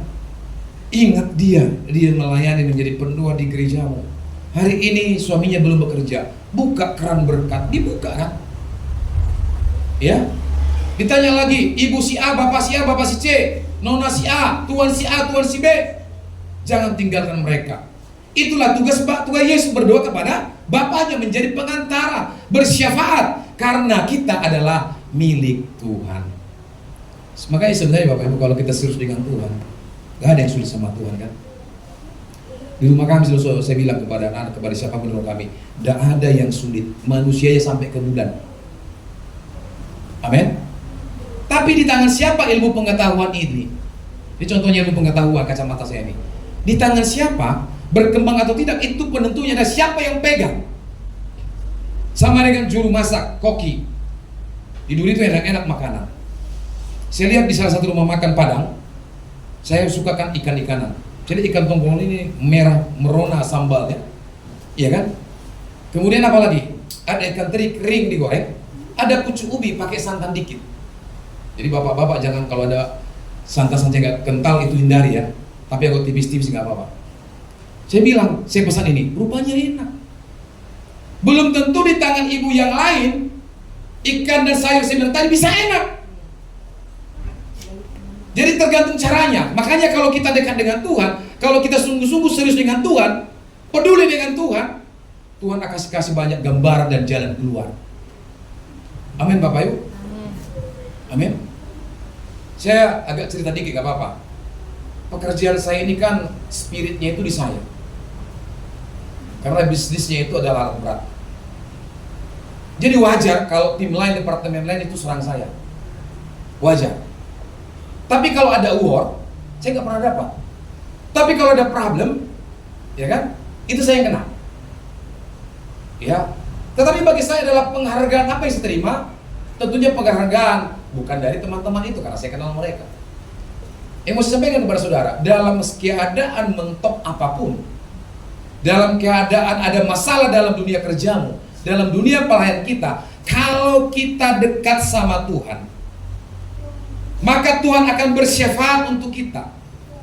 A: ingat dia melayani menjadi pendoa di gerejamu. Hari ini suaminya belum bekerja, buka keran berkat, dibuka kan? Ya, ditanya lagi, ibu si A, bapak si A, bapak si C, nona si A, tuan si A, tuan si B. Jangan tinggalkan mereka. Itulah tugas Yesus berdoa kepada Bapaknya, menjadi pengantara, bersyafaat, karena kita adalah milik Tuhan. Makanya sebenarnya Bapak Ibu, kalau kita serius dengan Tuhan, gak ada yang sulit sama Tuhan kan? Di rumah kami selalu saya bilang kepada anak, kepada siapapun di rumah kami, gak ada yang sulit. Manusianya sampai ke bulan. Amin. Tapi di tangan siapa ilmu pengetahuan ini? Ini contohnya ilmu pengetahuan kacamata saya ini. Di tangan siapa berkembang atau tidak, itu penentunya ada siapa yang pegang. Sama dengan juru masak, koki. Di dulu itu enak-enak makanan. Saya lihat di salah satu rumah makan Padang, saya sukakan ikan-ikanan. Jadi ikan tongkol ini merah merona sambalnya, iya kan? Kemudian apa lagi? Ada ikan teri kering digoreng, ada pucuk ubi pakai santan dikit. Jadi bapak-bapak jangan kalau ada santan-santan nggak kental itu hindari ya. Tapi agak tipis-tipis nggak apa-apa. Saya bilang, saya pesan ini, rupanya enak. Belum tentu di tangan ibu yang lain ikan dan sayur saya bilang tadi bisa enak. Jadi tergantung caranya. Makanya kalau kita dekat dengan Tuhan, kalau kita sungguh-sungguh serius dengan Tuhan, peduli dengan Tuhan, Tuhan akan kasih banyak gambaran dan jalan keluar. Amin Bapak Ibu. Amin. Saya agak cerita dikit gak apa-apa. Pekerjaan saya ini kan spiritnya itu di saya. Karena bisnisnya itu adalah alat berat. Jadi wajar kalau tim lain, departemen lain itu serang saya. Wajar. Tapi kalau ada award, saya nggak pernah dapat. Tapi kalau ada problem, ya kan, itu saya yang kena. Ya. Tetapi bagi saya adalah penghargaan apa yang saya terima. Tentunya penghargaan bukan dari teman-teman itu, karena saya kenal mereka. Yang mau saya sampaikan kepada saudara, dalam keadaan mentok apapun, dalam keadaan ada masalah dalam dunia kerjamu, dalam dunia pelayan kita, kalau kita dekat sama Tuhan, maka Tuhan akan bersyafaat untuk kita.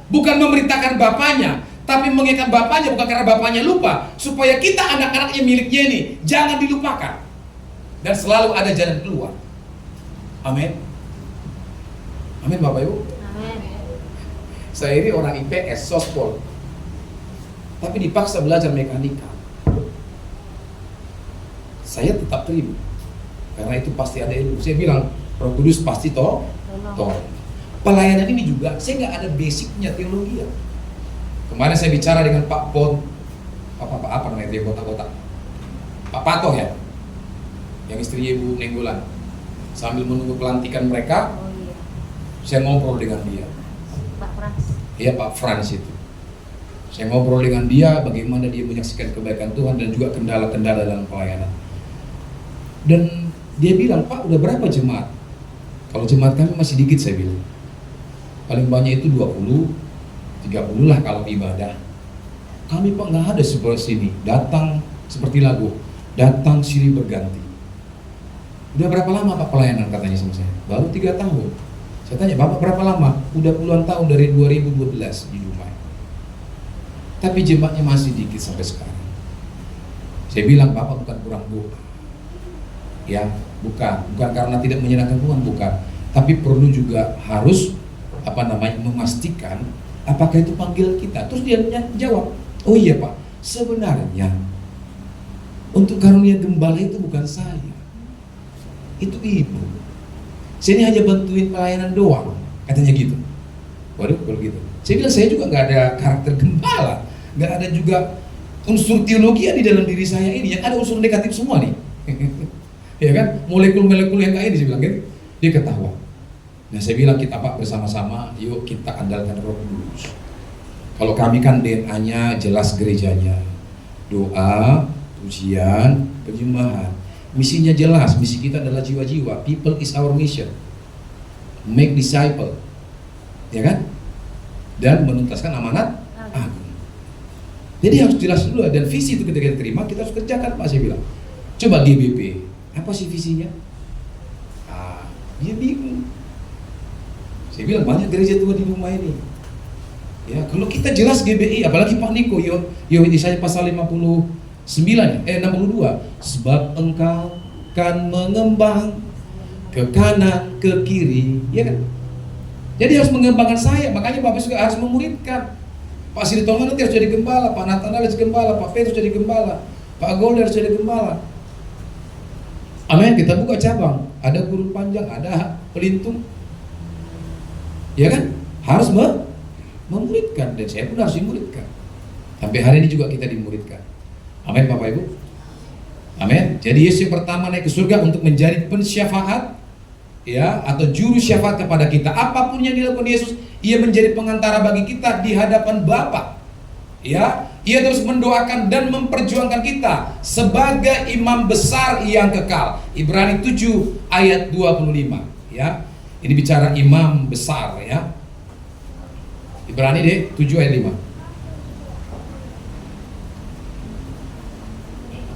A: Bukan memerintahkan Bapaknya, tapi mengingatkan Bapaknya, bukan karena Bapaknya lupa, supaya kita anak-anaknya miliknya ini jangan dilupakan dan selalu ada jalan keluar. Amin. Amin Bapak Ibu. Amin. Saya ini orang IPS, sospol, tapi dipaksa belajar mekanika. saya tetap terima. Karena itu pasti ada ilmu. Saya bilang Roh Kudus pasti tolong. Pelayanan ini juga saya nggak ada basicnya teologi ya. Kemarin saya bicara dengan Pak Pon, apa namanya dia kota-kota, Pak Patoh ya, yang istrinya Ibu Nenggolan. Sambil menunggu pelantikan mereka, saya ngobrol dengan dia.
B: Pak Frans.
A: Iya, Pak Frans itu. Saya ngobrol dengan dia bagaimana dia menyaksikan kebaikan Tuhan dan juga kendala-kendala dalam pelayanan. Dan dia bilang, Pak, udah berapa jemaat? Kalau jemaat kami masih dikit, saya bilang. Paling banyak itu 20, 30 lah kalau ibadah. Kami Pak nggak ada seperti ini. Datang seperti lagu, datang silih berganti. Udah berapa lama Pak pelayanan, katanya sama saya? Baru 3 tahun. Saya tanya, Bapak berapa lama? Udah puluhan tahun, dari 2012 di Dumai. Tapi jemaatnya masih dikit sampai sekarang. Saya bilang, Bapak bukan kurang doa. Ya, bukan karena tidak menyenangkan Tuhan, bukan. Tapi perlu juga harus memastikan apakah itu panggil kita. Terus dia jawab, oh iya Pak, sebenarnya untuk karunia gembala itu bukan saya, itu ibu. Saya ini hanya bantuin pelayanan doang, katanya gitu. Waduh, kalau gitu. Saya bilang saya juga nggak ada karakter gembala, nggak ada juga unsur teologi di dalam diri saya ini. Yang ada unsur negatif semua nih. Ya kan, molekul-molekul yang kayak ini, saya bilang gitu. Dia ketawa. Nah saya bilang, kita Pak bersama-sama, yuk kita andalkan Roh Kudus. Kalau kami kan DNA-nya jelas gerejanya, doa, pujian, penyembahan. Misinya jelas, misi kita adalah jiwa-jiwa. People is our mission, make disciple, ya kan? Dan menuntaskan amanat agung. Jadi harus jelas dulu, dan visi itu ketika diterima kita harus kerjakan Pak. Saya bilang, coba GBP, apa sih visinya? Dia bingung. Saya bilang banyak gereja tua di rumah ini. Ya, kalau kita jelas GBI, apalagi Pak Niko, Yesaya pasal 62, sebab engkau kan mengembang ke kanan, ke kiri, ya kan? Jadi harus mengembangkan saya, makanya Bapak juga harus memuridkan. Pak Sri Tongan nanti harus jadi gembala, Pak Nathan harus jadi gembala, Pak Petrus jadi gembala, Pak Golder harus jadi gembala. Amin, kita buka cabang, ada guru panjang, ada pelintung. Ya kan? Harus memuridkan, dan saya pun harus dimuridkan. Sampai hari ini juga kita dimuridkan. Amin Bapak Ibu. Amin. Jadi Yesus yang pertama naik ke surga untuk menjadi pensyafaat, ya, atau juru syafaat kepada kita. Apapun yang dilakukan Yesus, ia menjadi pengantara bagi kita di hadapan Bapa. Ya, ia terus mendoakan dan memperjuangkan kita sebagai imam besar yang kekal. Ibrani 7 ayat 25, ya. Ini bicara imam besar, ya. Ibrani 7 ayat 5.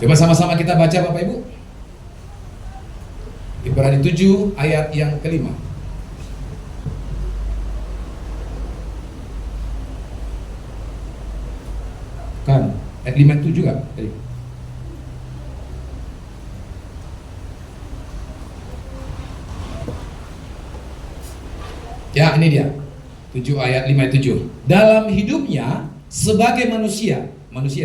A: Coba sama-sama kita baca Bapak Ibu. Ibrani 7 ayat yang kelima. Kan, ayat 5 itu juga tadi. Ya, ini dia. 7 ayat 57. Dalam hidupnya sebagai manusia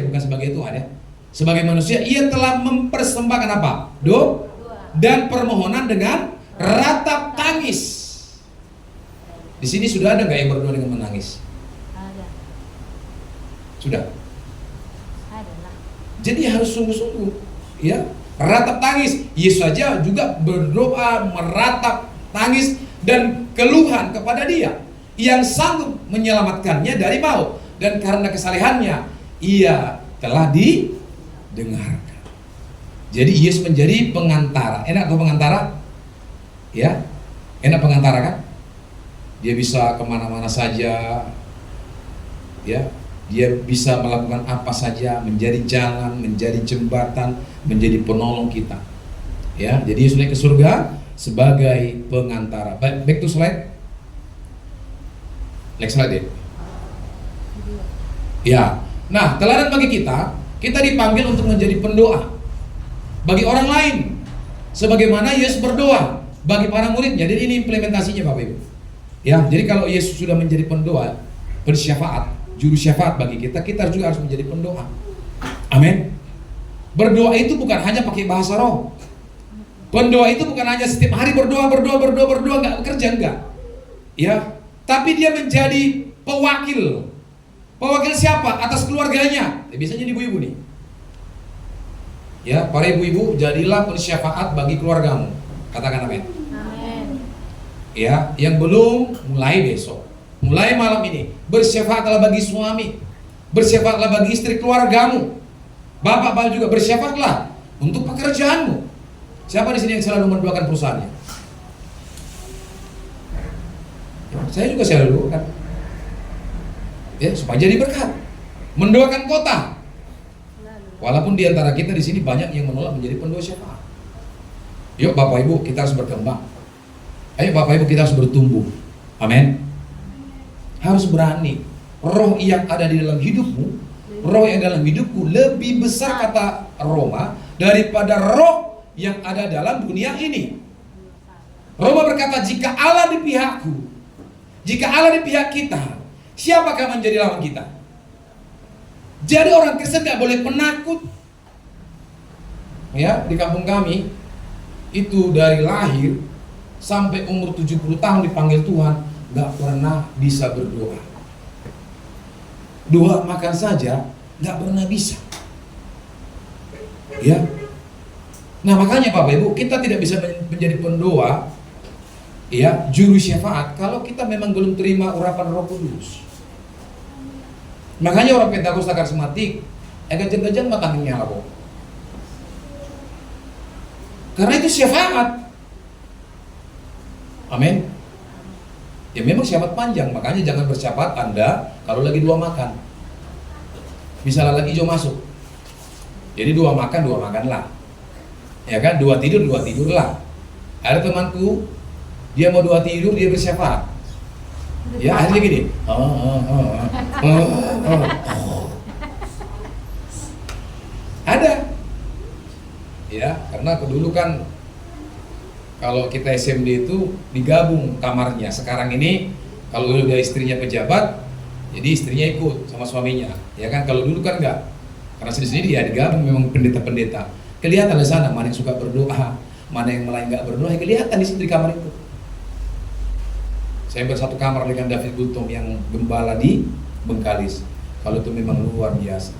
A: bukan sebagai Tuhan, ya. Sebagai manusia ia telah mempersembahkan apa? Doa dan permohonan dengan ratap tangis. Di sini sudah ada nggak yang berdoa dengan menangis?
B: Ada.
A: Sudah.
B: Ada lah.
A: Jadi harus sungguh-sungguh, ya. Ratap tangis. Yesus saja juga berdoa meratap tangis dan keluhan kepada Dia yang sanggup menyelamatkannya dari maut, dan karena kesalehannya ia telah didengarkan. Jadi Yesus menjadi pengantara. Enak atau pengantara? Ya, enak pengantara kan? Dia bisa kemana-mana saja, ya. Dia bisa melakukan apa saja, menjadi jalan, menjadi jembatan, menjadi penolong kita. Ya, jadi Yesus naik ke surga sebagai pengantara. Back to slide. Next slide deh. Ya. Nah, teladan bagi kita dipanggil untuk menjadi pendoa bagi orang lain, sebagaimana Yesus berdoa bagi para muridnya. Jadi ini implementasinya Bapak Ibu. Ya, jadi kalau Yesus sudah menjadi pendoa, pensyafaat, juru syafaat bagi kita juga harus menjadi pendoa. Amin. Berdoa itu bukan hanya pakai bahasa roh. Pendoa itu bukan hanya setiap hari berdoa, nggak bekerja, enggak. Ya, tapi dia menjadi pewakil. Pewakil siapa? Atas keluarganya. Biasanya ibu-ibu nih. Ya, para ibu-ibu, jadilah pensyafaat bagi keluargamu. Katakan amin.
B: Amin.
A: Ya, yang belum, mulai besok. Mulai malam ini, bersyafaatlah bagi suami. Bersyafaatlah bagi istri keluargamu. Bapak-bapak juga bersyafaatlah untuk pekerjaanmu. Siapa di sini yang selalu mendoakan perusahaannya? Ya, saya juga selalu doakan. Ya, supaya jadi berkat. Mendoakan kota. Walaupun di antara kita di sini banyak yang menolak menjadi pendoa syafaat. Yuk Bapak Ibu, kita harus berkembang. Ayo Bapak Ibu, kita harus bertumbuh. Amin. Harus berani. Roh yang ada di dalam hidupmu, roh yang dalam hidupku lebih besar, kata Roma, daripada roh yang ada dalam dunia ini. Roma berkata, jika Allah di pihakku, jika Allah di pihak kita, siapakah menjadi lawan kita? Jadi orang Kristen gak boleh penakut. Ya, di kampung kami itu dari lahir sampai umur 70 tahun dipanggil Tuhan, gak pernah bisa berdoa. Doa makan saja gak pernah bisa. Ya. Nah makanya Bapak Ibu, kita tidak bisa menjadi pendoa, ya, juru syafaat kalau kita memang belum terima urapan Roh Kudus. Makanya orang Pentakosta karismatik gajan-gajan makan nyala kok. Karena itu syafaat. Amin. Ya memang syafaat panjang, makanya jangan bersyafaat Anda kalau lagi dua makan. Misalnya lagi hijau masuk, jadi dua makanlah. Ya kan, dua tidurlah. Ada temanku, dia mau dua tidur, dia bersyafaat. Ya akhirnya gini. Ada. Ya, karena dulu kan kalau kita SMD itu digabung kamarnya. Sekarang ini kalau udah istrinya pejabat, jadi istrinya ikut sama suaminya. Ya kan, kalau dulu kan enggak. Karena sendiri ya digabung memang pendeta-pendeta. Kelihatan di sana mana yang suka berdoa, mana yang malah enggak berdoa, ya kelihatan di situ di kamar itu. Saya bersatu kamar dengan David Gultom yang gembala di Bengkalis. Kalau itu memang luar biasa.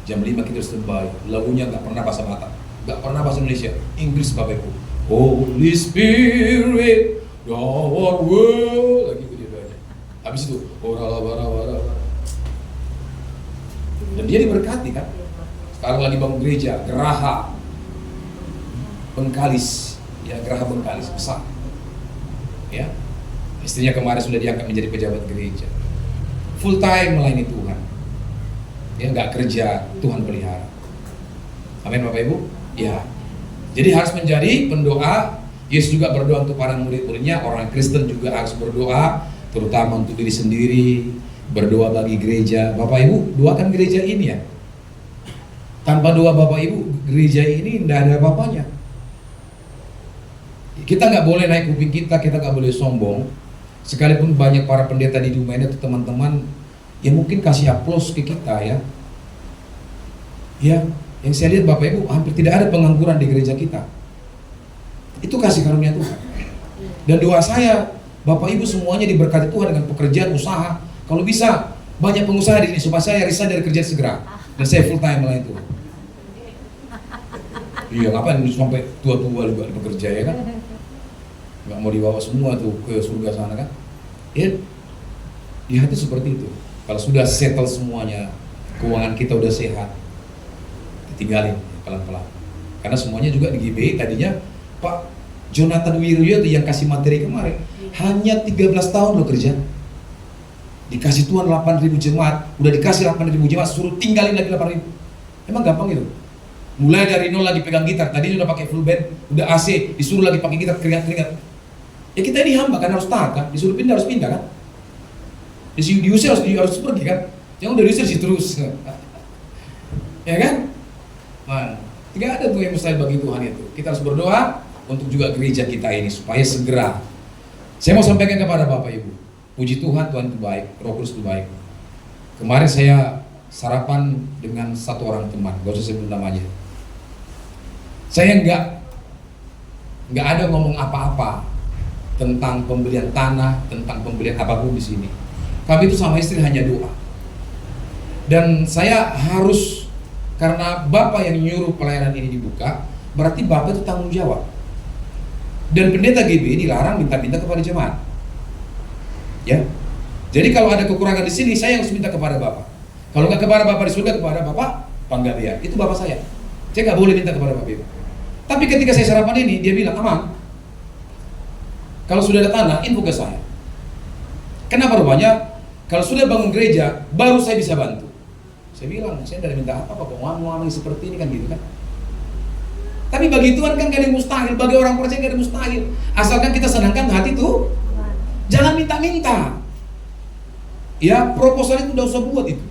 A: Jam 5 kita harus terbaik. Lagunya enggak pernah bahasa Batak, enggak pernah bahasa Indonesia, Inggris Bapak Ibu. Holy Spirit, our world, lagi itu dia. Habis itu, dan dia diberkati kan. Sekarang lagi bangun gereja, Geraha Bengkalis, ya Geraha Bengkalis besar. Ya, istrinya kemarin sudah diangkat menjadi pejabat gereja. Full time melayani Tuhan. Ya nggak kerja, Tuhan pelihara. Amin Bapak Ibu. Ya. Jadi harus menjadi pendoa. Yesus juga berdoa untuk para murid-muridnya. Orang Kristen juga harus berdoa, terutama untuk diri sendiri, berdoa bagi gereja. Bapak Ibu, doakan gereja ini ya. Tanpa doa Bapak Ibu, gereja ini tidak ada apa-apanya. Kita nggak boleh naik kuping kita nggak boleh sombong. Sekalipun banyak para pendeta di dunia ini, teman-teman, ya mungkin kasih aplaus ke kita ya. Ya, yang saya lihat Bapak Ibu, hampir tidak ada pengangguran di gereja kita. Itu kasih karunia Tuhan. Dan doa saya, Bapak Ibu semuanya diberkati Tuhan dengan pekerjaan, usaha. Kalau bisa, banyak pengusaha di sini supaya saya resign dari kerja segera dan saya full time melayani Tuhan. Iya, ngapain sampai tua-tua juga bekerja ya kan? Nggak mau dibawa semua tuh ke surga sana kan? Ya, di hati seperti itu. Kalau sudah settle semuanya, keuangan kita udah sehat, tinggalin pelan-pelan. Karena semuanya juga di GBI tadinya Pak Jonathan Wiryo itu yang kasih materi kemarin hanya 13 tahun loh kerja. Dikasih Tuhan 8.000 jemaat, udah dikasih 8.000 jemaat, suruh tinggalin lagi 8.000. Emang gampang itu? Mulai dari nol lagi pegang gitar, tadi udah pakai full band, udah AC, disuruh lagi pakai gitar, keringat-keringat. Ya kita ini hamba kan harus taat kan, disuruh pindah harus pindah kan. Diusir harus pergi kan. Jangan udah diusir sih terus. Ya kan? Nah, tidak ada tuh yang mustahil bagi Tuhan itu. Kita harus berdoa untuk juga gereja kita ini supaya segera. Saya mau sampaikan kepada Bapak Ibu, puji Tuhan, Tuhan itu baik, Roh Kudus itu baik. Kemarin saya sarapan dengan satu orang teman, gak usah sebut namanya. Saya nggak ada ngomong apa-apa tentang pembelian tanah, tentang pembelian apapun di sini. Kami itu sama istri hanya doa. Dan saya harus, karena Bapak yang nyuruh pelayanan ini dibuka, berarti Bapak itu tanggung jawab. Dan pendeta GB dilarang minta-minta kepada jemaat. Ya. Jadi kalau ada kekurangan di sini, saya harus minta kepada Bapak. Kalau nggak kepada Bapak di surga, kepada Bapak Panggabean. Itu Bapak saya. Saya nggak boleh minta kepada Bapak Ibu. Tapi ketika saya sarapan ini, dia bilang, Amang, kalau sudah ada tanah, info ke saya. Kenapa rupanya? Kalau sudah bangun gereja, baru saya bisa bantu. Saya bilang, saya tidak minta apa-apa, kok ngomong seperti ini kan gitu kan. Tapi bagi Tuhan kan gak ada yang mustahil, bagi orang percaya gak ada yang mustahil. Asalkan kita senangkan hati tuh, jangan minta-minta. Ya, proposal itu udah usah buat itu.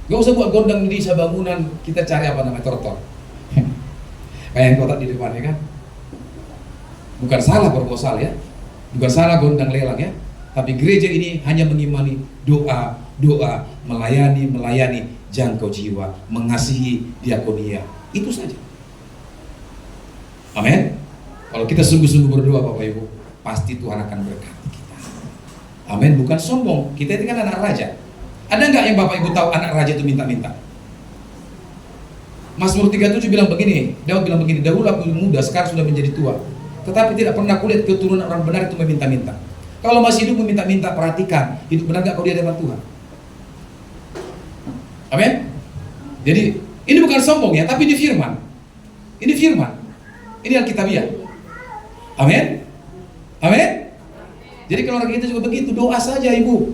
A: Gak usah buat gondang di desa bangunan, kita cari apa namanya, tortor. Kayak yang kotak di depannya kan. Bukan salah proposal ya, bukan salah gondang lelang ya. Tapi gereja ini hanya mengimani doa, melayani, jangkau jiwa, mengasihi diakonia. Itu saja. Amin. Kalau kita sungguh-sungguh berdoa Bapak Ibu, pasti Tuhan akan berkati kita. Amin. Bukan sombong. Kita ini kan anak raja. Ada nggak yang Bapak Ibu tahu anak raja itu minta-minta? Mazmur 37 bilang begini, Daud bilang begini, dahulu aku muda, sekarang sudah menjadi tua, tetapi tidak pernah kulihat keturunan orang benar itu meminta-minta. Kalau masih hidup meminta-minta, perhatikan, hidup benar gak kau di hadapan Tuhan? Amin. Jadi ini bukan sombong ya, tapi ini firman. Ini firman. Ini Alkitabiah. Amin. Amin. Jadi kalau orang kita juga begitu, doa saja ibu.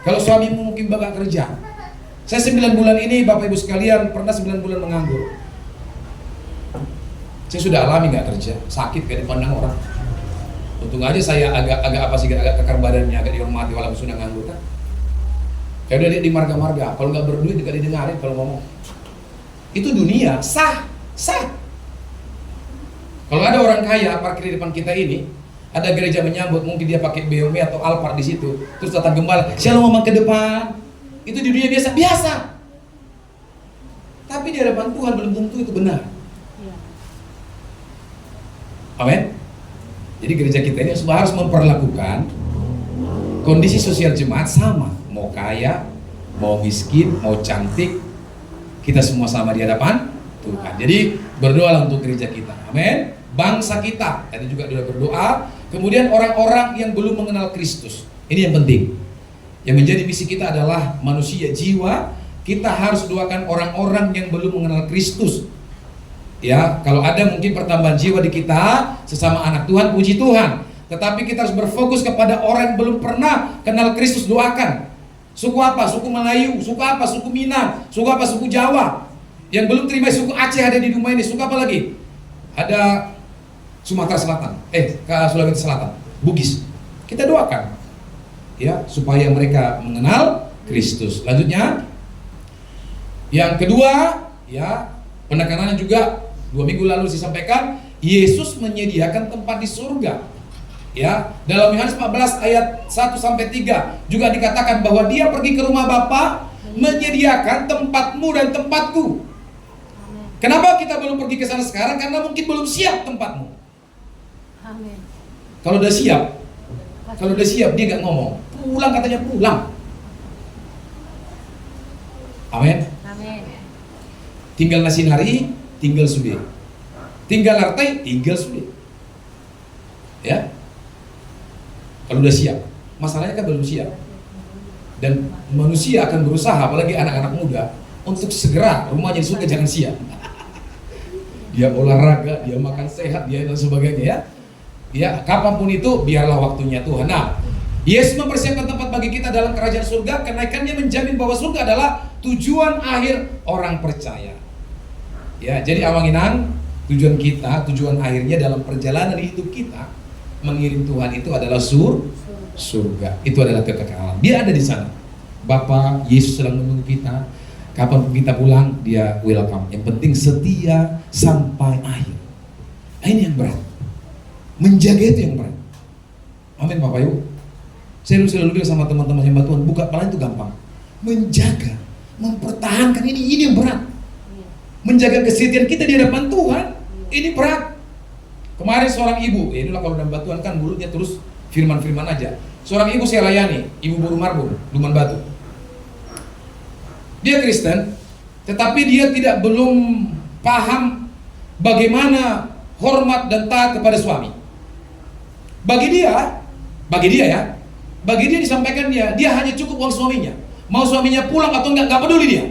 A: Kalau suamimu mungkin gak kerja. Saya 9 bulan ini Bapak Ibu sekalian pernah 9 bulan menganggur. Saya sudah alami gak kerja, sakit gak dipandang orang. Untung aja saya agak kekar badannya, agak dihormati walaupun sudah nganggur kan. Saya udah lihat di marga-marga, kalau nggak berduit nggak didengarin kalau ngomong. Itu dunia, sah. Kalau ada orang kaya parkir di depan kita ini, ada gereja menyambut, mungkin dia pakai BMW atau Alphard di situ, terus datang gembala, shalom ngomong ke depan. Itu di dunia biasa. Tapi di hadapan Tuhan belum tentu itu benar. Amin. Jadi gereja kita ini harus memperlakukan kondisi sosial jemaat sama. Mau kaya, mau miskin, mau cantik, kita semua sama di hadapan Tuhan. Jadi berdoalah untuk gereja kita. Amin. Bangsa kita, tadi juga sudah berdoa. Kemudian orang-orang yang belum mengenal Kristus. Ini yang penting. Yang menjadi misi kita adalah manusia jiwa. Kita harus doakan orang-orang yang belum mengenal Kristus. Ya, kalau ada mungkin pertambahan jiwa di kita sesama anak Tuhan, puji Tuhan. Tetapi kita harus berfokus kepada orang yang belum pernah kenal Kristus, doakan. Suku apa? Suku Melayu, suku apa? Suku Minang, suku apa? Suku Jawa. Yang belum terima suku Aceh ada di rumah ini. Suku apa lagi? Ada Sumatera Selatan, Sulawesi Selatan, Bugis. Kita doakan, ya, supaya mereka mengenal Kristus. Lanjutnya, yang kedua, ya, penekanannya juga 2 minggu lalu disampaikan, Yesus menyediakan tempat di surga. Ya, dalam Yohanes 14 ayat 1 sampai 3 juga dikatakan bahwa dia pergi ke rumah Bapa menyediakan tempatmu dan tempatku. Kenapa kita belum pergi ke sana sekarang? Karena mungkin belum siap tempatmu.
B: Amin.
A: Kalau udah siap dia nggak ngomong. Pulang katanya pulang. Amin.
B: Amin.
A: Tinggal nasi nari, tinggal sudah. Tinggal lartai, tinggal sudah. Ya. Kalau udah siap. Masalahnya kan belum siap. Dan manusia akan berusaha, apalagi anak-anak muda, untuk segera rumahnya di surga jangan siap. Dia olahraga, dia makan sehat, dia dan sebagainya ya. Ya, kapanpun itu biarlah waktunya Tuhan. Nah, Yesus mempersiapkan tempat bagi kita dalam kerajaan surga. Kenaikannya menjamin bahwa surga adalah tujuan akhir orang percaya. Ya, jadi Awanginang, tujuan kita, tujuan akhirnya dalam perjalanan hidup kita mengiring Tuhan itu adalah surga. Itu adalah kekekalan. Dia ada di sana. Bapa Yesus sedang menunggu kita. Kapan kita pulang, dia welcome. Yang penting setia sampai akhir. Ini yang berat. Menjaga itu yang berat. Amin Bapak Ibu. Saya selalu bilang sama teman-teman yang Tuhan, buka kepala itu gampang. Menjaga, mempertahankan ini yang berat. menjaga kesetiaan kita di hadapan Tuhan. Ini berat. Kemarin seorang ibu, ya inilah kalau dalam batuan kan mulutnya terus firman-firman aja. Seorang ibu saya layani, ibu Boru Marbun, Luman Batu. Dia Kristen, tetapi dia belum paham bagaimana hormat dan taat kepada suami. Bagi dia disampaikan dia hanya cukup uang suaminya. Mau suaminya pulang atau enggak peduli dia.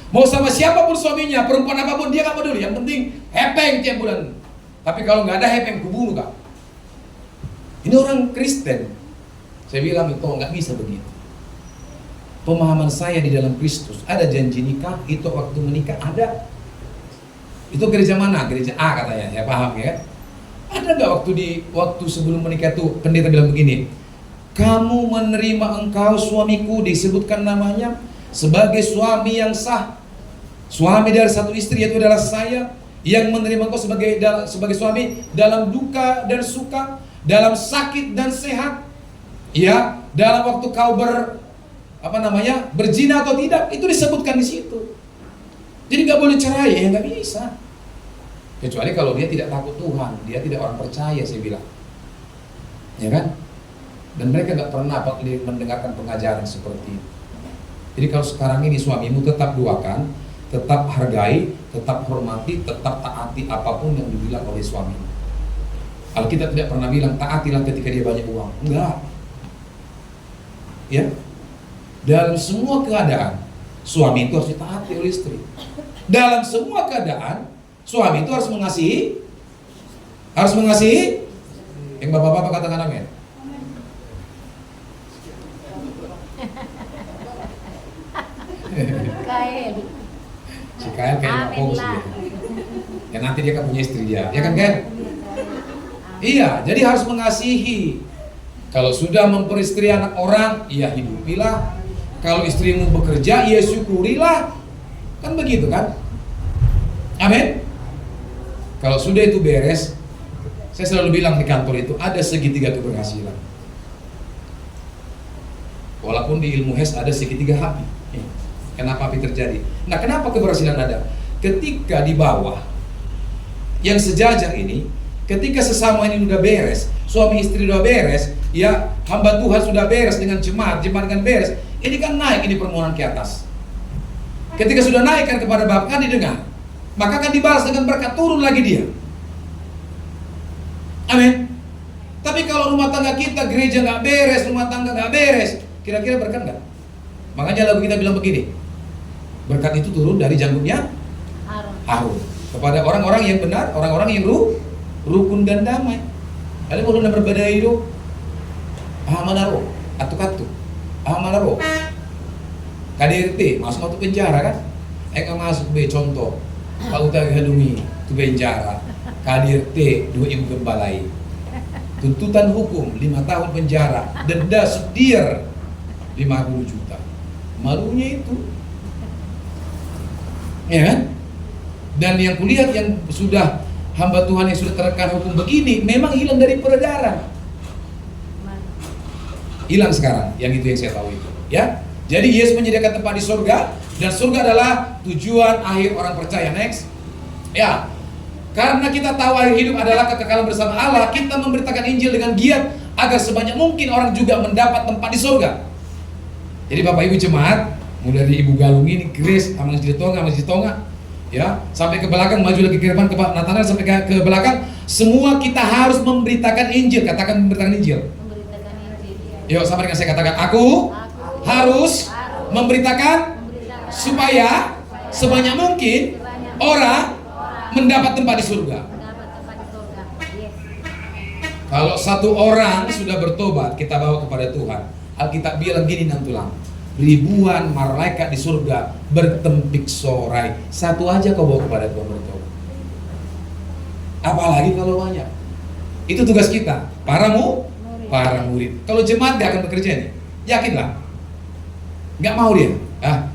A: Mau sama siapapun suaminya, perempuan apapun dia enggak peduli. Yang penting hepeng tiap bulan. Tapi kalau enggak ada hepeng, kubunuh kak. Ini orang Kristen. Saya bilang itu enggak bisa begitu. Pemahaman saya di dalam Kristus, ada janji nikah, itu waktu menikah ada. Itu gereja mana? Gereja A katanya, saya paham ya. Ada nggak waktu sebelum menikah tuh pendeta bilang begini, kamu menerima engkau suamiku, disebutkan namanya sebagai suami yang sah, suami dari satu istri, yaitu adalah saya yang menerima engkau sebagai suami dalam duka dan suka, dalam sakit dan sehat, ya, dalam waktu kau berzina atau tidak, itu disebutkan di situ. Jadi nggak boleh cerai, ya nggak bisa. Kecuali kalau dia tidak takut Tuhan, dia tidak orang percaya, saya bilang, ya kan? Dan mereka nggak pernah mendengarkan pengajaran seperti itu. Jadi kalau sekarang ini suamimu tetap doakan, tetap hargai, tetap hormati, tetap taati apapun yang dibilang oleh suamimu. Alkitab tidak pernah bilang taatilah ketika dia banyak uang, enggak. Ya, dalam semua keadaan suami itu harus ditaati oleh istri. Dalam semua keadaan suami itu harus mengasihi. Yang bapak-bapak katakan amin. Si Kael kayak fokus dia. Ya nanti dia kan punya istri dia, ya kan Ken? Iya, jadi harus mengasihi. Kalau sudah memperistri anak orang, ya hidupilah. Kalau istrimu bekerja, ya syukurilah. Kan begitu kan? Amin. Kalau sudah itu beres, saya selalu bilang di kantor itu ada segitiga keberhasilan. Walaupun di ilmu HES ada segitiga api. Kenapa api terjadi? Nah, kenapa keberhasilan ada? Ketika di bawah yang sejajar ini, ketika sesama ini sudah beres, suami istri sudah beres, ya hamba Tuhan sudah beres dengan jemaat dengan beres, ini kan naik ini permohonan ke atas. Ketika sudah naik kan kepada Bapa kan didengar, maka kan dibalas dengan berkat, turun lagi dia. Amin. Tapi kalau rumah tangga kita, gereja nggak beres, rumah tangga nggak beres, kira-kira berkat nggak? Makanya lagu kita bilang begini, berkat itu turun dari janggutnya Harun kepada orang-orang yang benar, orang-orang yang rukun dan damai. Kalian mau berbeda itu, amanaro, atu-katu, amanaro. KDRT masuk penjara kan? Masuk be contoh, Pak Utari Hadumi itu penjara, KDRT 2 ibu gembalai, tuntutan hukum 5 tahun penjara, denda sedir 50 juta. Malunya itu, ya kan? Dan yang kulihat yang sudah hamba Tuhan yang sudah terkena hukum begini, memang hilang dari peredaran. Hilang sekarang, yang itu yang saya tahu itu, ya. Jadi Yesus menyediakan tempat di surga, dan surga adalah tujuan akhir orang percaya. Next, ya. Karena kita tahu akhir hidup adalah kekekalan bersama Allah, kita memberitakan Injil dengan giat agar sebanyak mungkin orang juga mendapat tempat di surga. Jadi Bapak Ibu jemaat, mulai dari Ibu Galung ini, Grace, sama Masjid Tonga, ya, sampai ke belakang, maju lagi ke depan ke Pak Nathanael sampai ke belakang, semua kita harus memberitakan Injil. Katakan memberitakan Injil. Yuk, sama dengan saya katakan, aku harus memberitakan supaya sebanyak mungkin orang mendapat tempat di surga. Kalau satu orang sudah bertobat, kita bawa kepada Tuhan. Alkitab bilang gini nantulang, ribuan malaikat di surga bertempik sorai, satu aja kau bawa kepada Tuhan bertobat. Apalagi kalau banyak. Itu tugas kita, para murid. Kalau jemaat gak akan bekerja nih, yakinlah. Gak mau dia,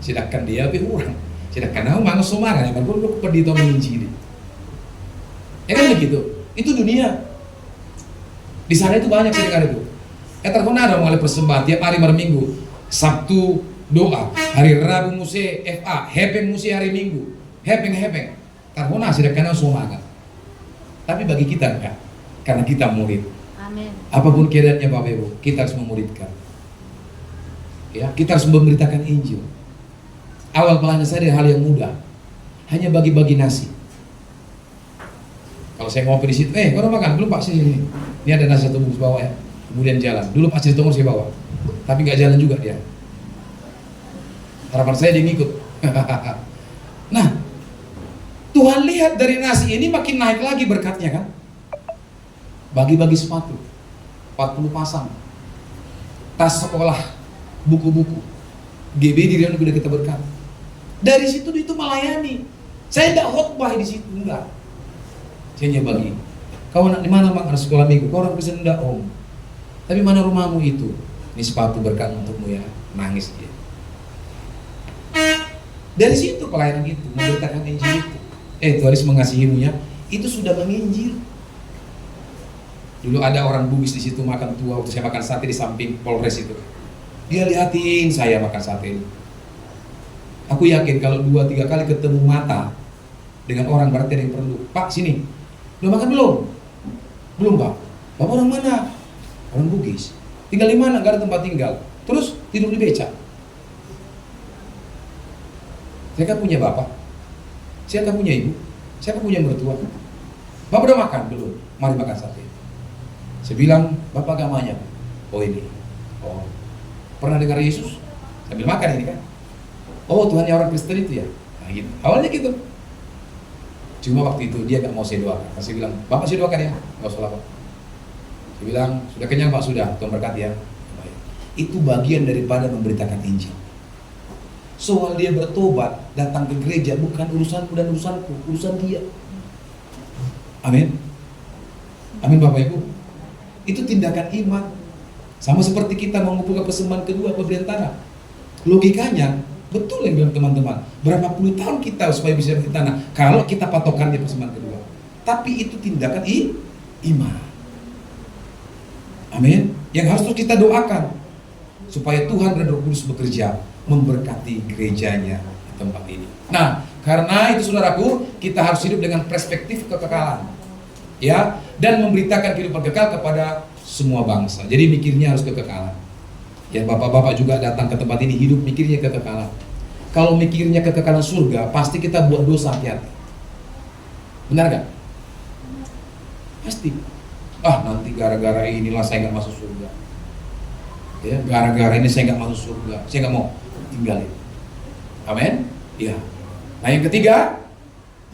A: silakan dia lebih kurang. Silakan aku mau semangat, ya kan? Lu pergi tahu menginjili. Ya kan begitu. Itu dunia. Di sana itu banyak sedekah itu. Terpernah ada mulai persembahan tiap hari malam minggu. Sabtu doa. Hari Rabu muse FA, hepeng muse hari Minggu. Hepeng. Karena sudah kenal semangat. Tapi bagi kita enggak. Karena kita murid.
B: Amin.
A: Apapun keadaannya Bapak Ibu, kita harus memuridkan. Ya, kita harus memberitakan Injil. Awal pelayanan saya dari hal yang mudah. Hanya bagi-bagi nasi. Kalau saya ngopi di situ, kau udah makan? Belum Pak, sini. Ini ada nasi satu bungkus bawa ya. Kemudian jalan. Dulu Pak Sri Tongor saya bawa. Tapi nggak jalan juga dia. Harapan saya dia ngikut. Nah, Tuhan lihat dari nasi ini makin naik lagi berkatnya kan. Bagi-bagi sepatu. 40 pasang. Tas sekolah, buku-buku. GB di Rian udah kita berkat. Dari situ itu melayani. Saya tidak khotbah di situ, enggak. Saya hanya bagi. Kau anak di mana Bang? Anak sekolah minggu. Kau orang Kristen enggak Om. Tapi mana rumahmu itu? Ini sepatu berkat untukmu ya. Nangis dia. Dari situ pelayanan itu, memberitakan Injil itu. Tuhan Yesus mengasihimu ya. Itu sudah menginjil. Dulu ada orang Bugis di situ makan tua waktu saya makan sate di samping Polres itu. Dia lihatin saya makan sate ini. Aku yakin kalau 2-3 kali ketemu mata dengan orang berarti ada yang perlu. Pak sini, udah makan belum? Belum Pak. Bapak orang mana? Orang Bugis. Tinggal di mana? Gak ada tempat tinggal. Terus tidur di beca. Saya kan punya bapak. Saya kan punya ibu. Saya kan punya mertua. Bapak udah makan belum? Mari makan sate. Saya bilang, Bapak agamanya? Oh ini. Oh, pernah dengar Yesus? Sambil makan ini kan? Oh Tuhannya orang Kristen itu ya? Nah, gitu. Awalnya gitu. Cuma waktu itu dia gak mau saya doakan. Saya bilang, Bapak saya doakan ya? Gak usah lah Pak. Saya bilang, sudah kenyang Pak? Sudah, Tuhan berkati ya. Itu bagian daripada memberitakan Injil. Soal dia bertobat, datang ke gereja bukan urusanku dan urusanku, urusan dia. Amin. Amin Bapak Ibu. Itu tindakan iman. Sama seperti kita mengumpulkan persembahan kedua pemberian tanah. Logikanya betul yang bilang teman-teman. Berapa puluh tahun kita supaya bisa beli tanah kalau kita patokannya persembahan kedua. Tapi itu tindakan iman. Amin. Yang harus terus kita doakan supaya Tuhan dan Roh Kudus bekerja memberkati gerejanya di tempat ini. Nah, karena itu saudaraku, kita harus hidup dengan perspektif kekekalan. Ya, dan memberitakan kehidupan kekal kepada semua bangsa. Jadi mikirnya harus kekekalan. Ya, bapak-bapak juga datang ke tempat ini hidup mikirnya kekekalan. Kalau mikirnya kekekalan surga, pasti kita buat dosa, hati-hati. Benar gak? Pasti. Nanti gara-gara inilah saya gak masuk surga. Ya, gara-gara ini saya gak masuk surga. Saya gak mau tinggalin. Amin. Ya. Nah yang ketiga,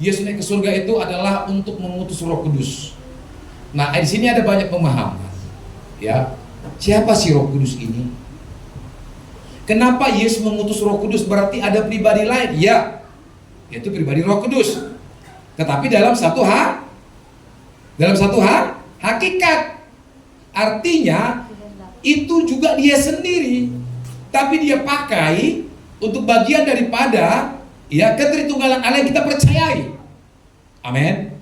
A: Yesus naik ke surga itu adalah untuk mengutus Roh Kudus. Nah di sini ada banyak pemahaman. Ya, siapa sih Roh Kudus ini? Kenapa Yesus mengutus Roh Kudus? Berarti ada pribadi lain. Ya, yaitu pribadi Roh Kudus. Tetapi dalam satu hakikat. Artinya itu juga dia sendiri. Tapi dia pakai untuk bagian daripada ketritunggalan Allah yang kita percayai. Amin.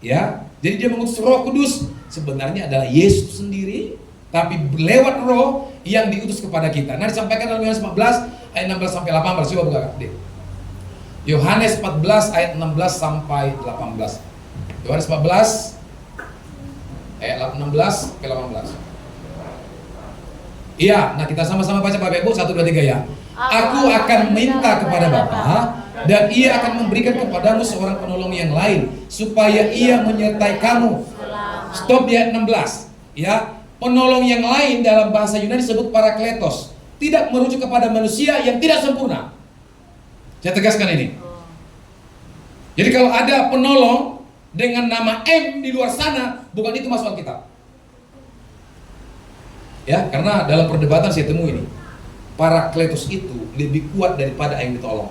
A: Ya, jadi dia mengutus Roh Kudus sebenarnya adalah Yesus sendiri, tapi lewat Roh yang diutus kepada kita. Nah, disampaikan dalam Yohanes 14 ayat 16 sampai 18. Coba buka deh. Yohanes 14 ayat 16 sampai 18. Yohanes 14 ayat 16 sampai 18. Iya, nah kita sama-sama baca Bapak Ibu 1, 2, 3 ya. Aku akan minta kepada Bapa dan ia akan memberikan kepadamu seorang penolong yang lain supaya ia menyertai kamu. Stop di ayat 16. Ya, penolong yang lain dalam bahasa Yunani disebut parakletos. Tidak merujuk kepada manusia yang tidak sempurna. Saya tegaskan ini. Jadi kalau ada penolong dengan nama M di luar sana, bukan itu masuk Alkitab. Ya, karena dalam perdebatan saya temui ini, parakletos itu lebih kuat daripada yang ditolong.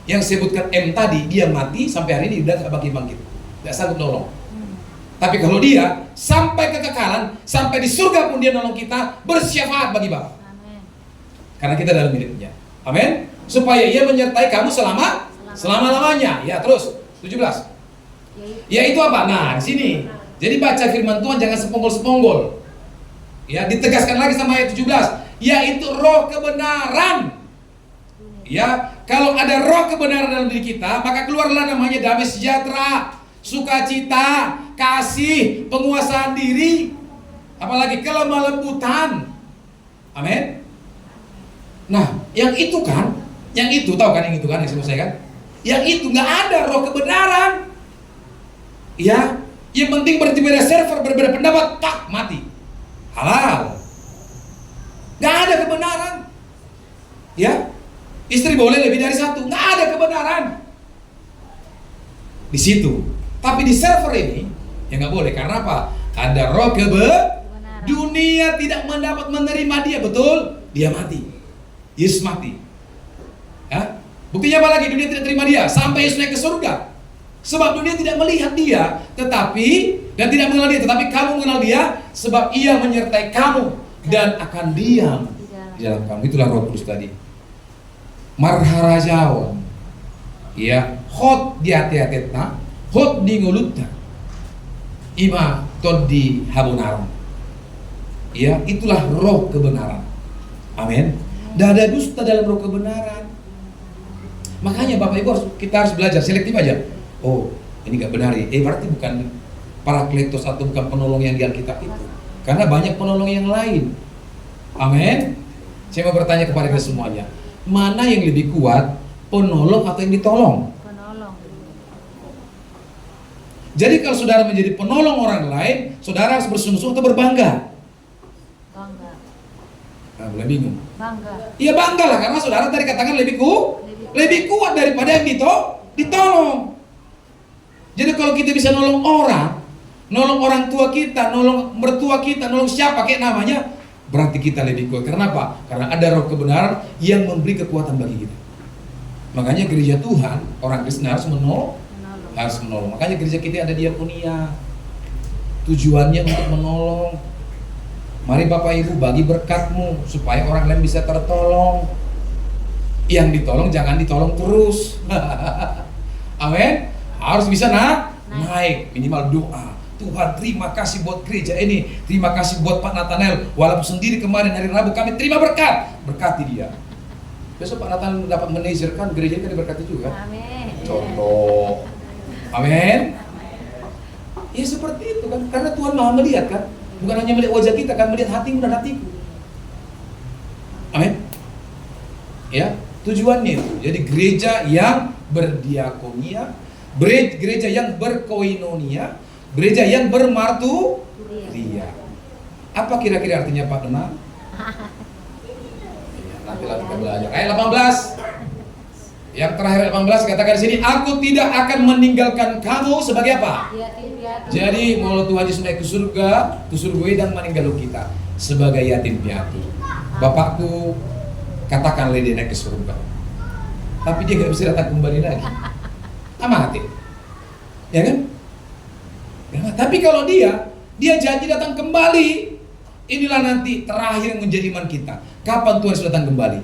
A: Yang sebutkan M tadi, dia mati sampai hari ini udah gak bangkit, gak sanggup nolong. Tapi kalau dia sampai kekekalan, sampai di surga pun dia nolong kita, bersyafaat bagi Bapa. Karena kita dalam miliknya. Amin. Supaya ia menyertai kamu selama-lamanya. Ya, terus 17. Ya itu apa? Nah, di sini. Jadi baca firman Tuhan jangan seponggol-seponggol. Ya, ditegaskan lagi sama ayat 17, yaitu roh kebenaran. Ya, kalau ada roh kebenaran dalam diri kita, maka keluarlah namanya damai sejahtera, sukacita, kasih, penguasaan diri, apalagi kelemah lembutan. Amin. Nah, yang itu kan, yang itu tahu kan, yang itu kan yang saya kan? Yang itu nggak ada roh kebenaran. Ya, yang penting berarti beda server, berbeda pendapat, tak mati. Halal. Nggak ada kebenaran. Ya, istri boleh lebih dari satu, nggak ada kebenaran di situ. Tapi di server ini ya nggak boleh. Karena apa? Ada roh kebenaran. Dunia tidak mendapat menerima dia, betul? Dia mati. Yesus mati. Ya? Buktinya apa lagi? Dunia tidak terima dia sampai Yesus naik ke surga. Sebab dunia tidak melihat dia, dan tidak mengenal dia, tetapi kamu mengenal dia, sebab ia menyertai kamu dan akan diam di dalam kamu. Itulah Roh Kudus tadi. Marharajawan, ya, hot di hati-hatinya, hot di ngulutnya, ima tod di habunaran. Ya, itulah roh kebenaran. Amin. Tidak ada dusta dalam roh kebenaran. Makanya Bapak Ibu kita harus belajar selektif aja. Oh, ini gak benar ya. Berarti bukan Parakletos atau bukan penolong yang di Alkitab itu. Karena banyak penolong yang lain. Amin. Saya mau bertanya kepada kita semuanya, mana yang lebih kuat, penolong atau yang ditolong?
B: Penolong.
A: Jadi kalau saudara menjadi penolong orang lain, saudara harus bersungguh-sungguh atau berbangga?
B: Bangga.
A: Nah, boleh bingung.
B: Bangga.
A: Iya bangga lah, karena saudara tadi katakan lebih kuat daripada yang ditolong. Jadi kalau kita bisa nolong orang tua kita, nolong mertua kita, nolong siapa kayak namanya, berarti kita lebih kuat. Karena apa? Karena ada roh kebenaran yang memberi kekuatan bagi kita. Makanya gereja Tuhan, orang Kristen harus menolong. Makanya gereja kita ada diakonia. Tujuannya untuk menolong. Mari Bapak Ibu bagi berkatmu supaya orang lain bisa tertolong. Yang ditolong jangan ditolong terus. Amin. Harus bisa naik, minimal doa. Tuhan, terima kasih buat gereja ini, terima kasih buat Pak Nathanael. Walaupun sendiri kemarin hari Rabu kami terima berkat, berkati dia. Besok Pak Nathanael dapat manajerkan gereja ini, kan diberkati juga.
B: Amin.
A: Contoh. Amin. Ya seperti itu kan, karena Tuhan Maha melihat kan, bukan hanya melihat wajah kita kan, melihat hatimu dan hatiku. Amin. Ya, tujuannya itu. Jadi gereja yang berdiakonia, gereja yang berkoinonia, gereja yang bermarturia. Apa kira-kira artinya Pak Denang? Nanti kita belajar. Ayat 18. Yang terakhir 18 katakan di sini, aku tidak akan meninggalkan kamu sebagai apa? Jadi mau Tuhan Yesus naik ke surga dan meninggal kita sebagai yatim piatu. Bapakku katakan dia naik ke surga, tapi dia nggak bisa datang kembali lagi. Mati, ya kan? Ya, tapi kalau dia janji datang kembali, inilah nanti terakhir menjadi iman kita. Kapan Tuhan sudah datang kembali?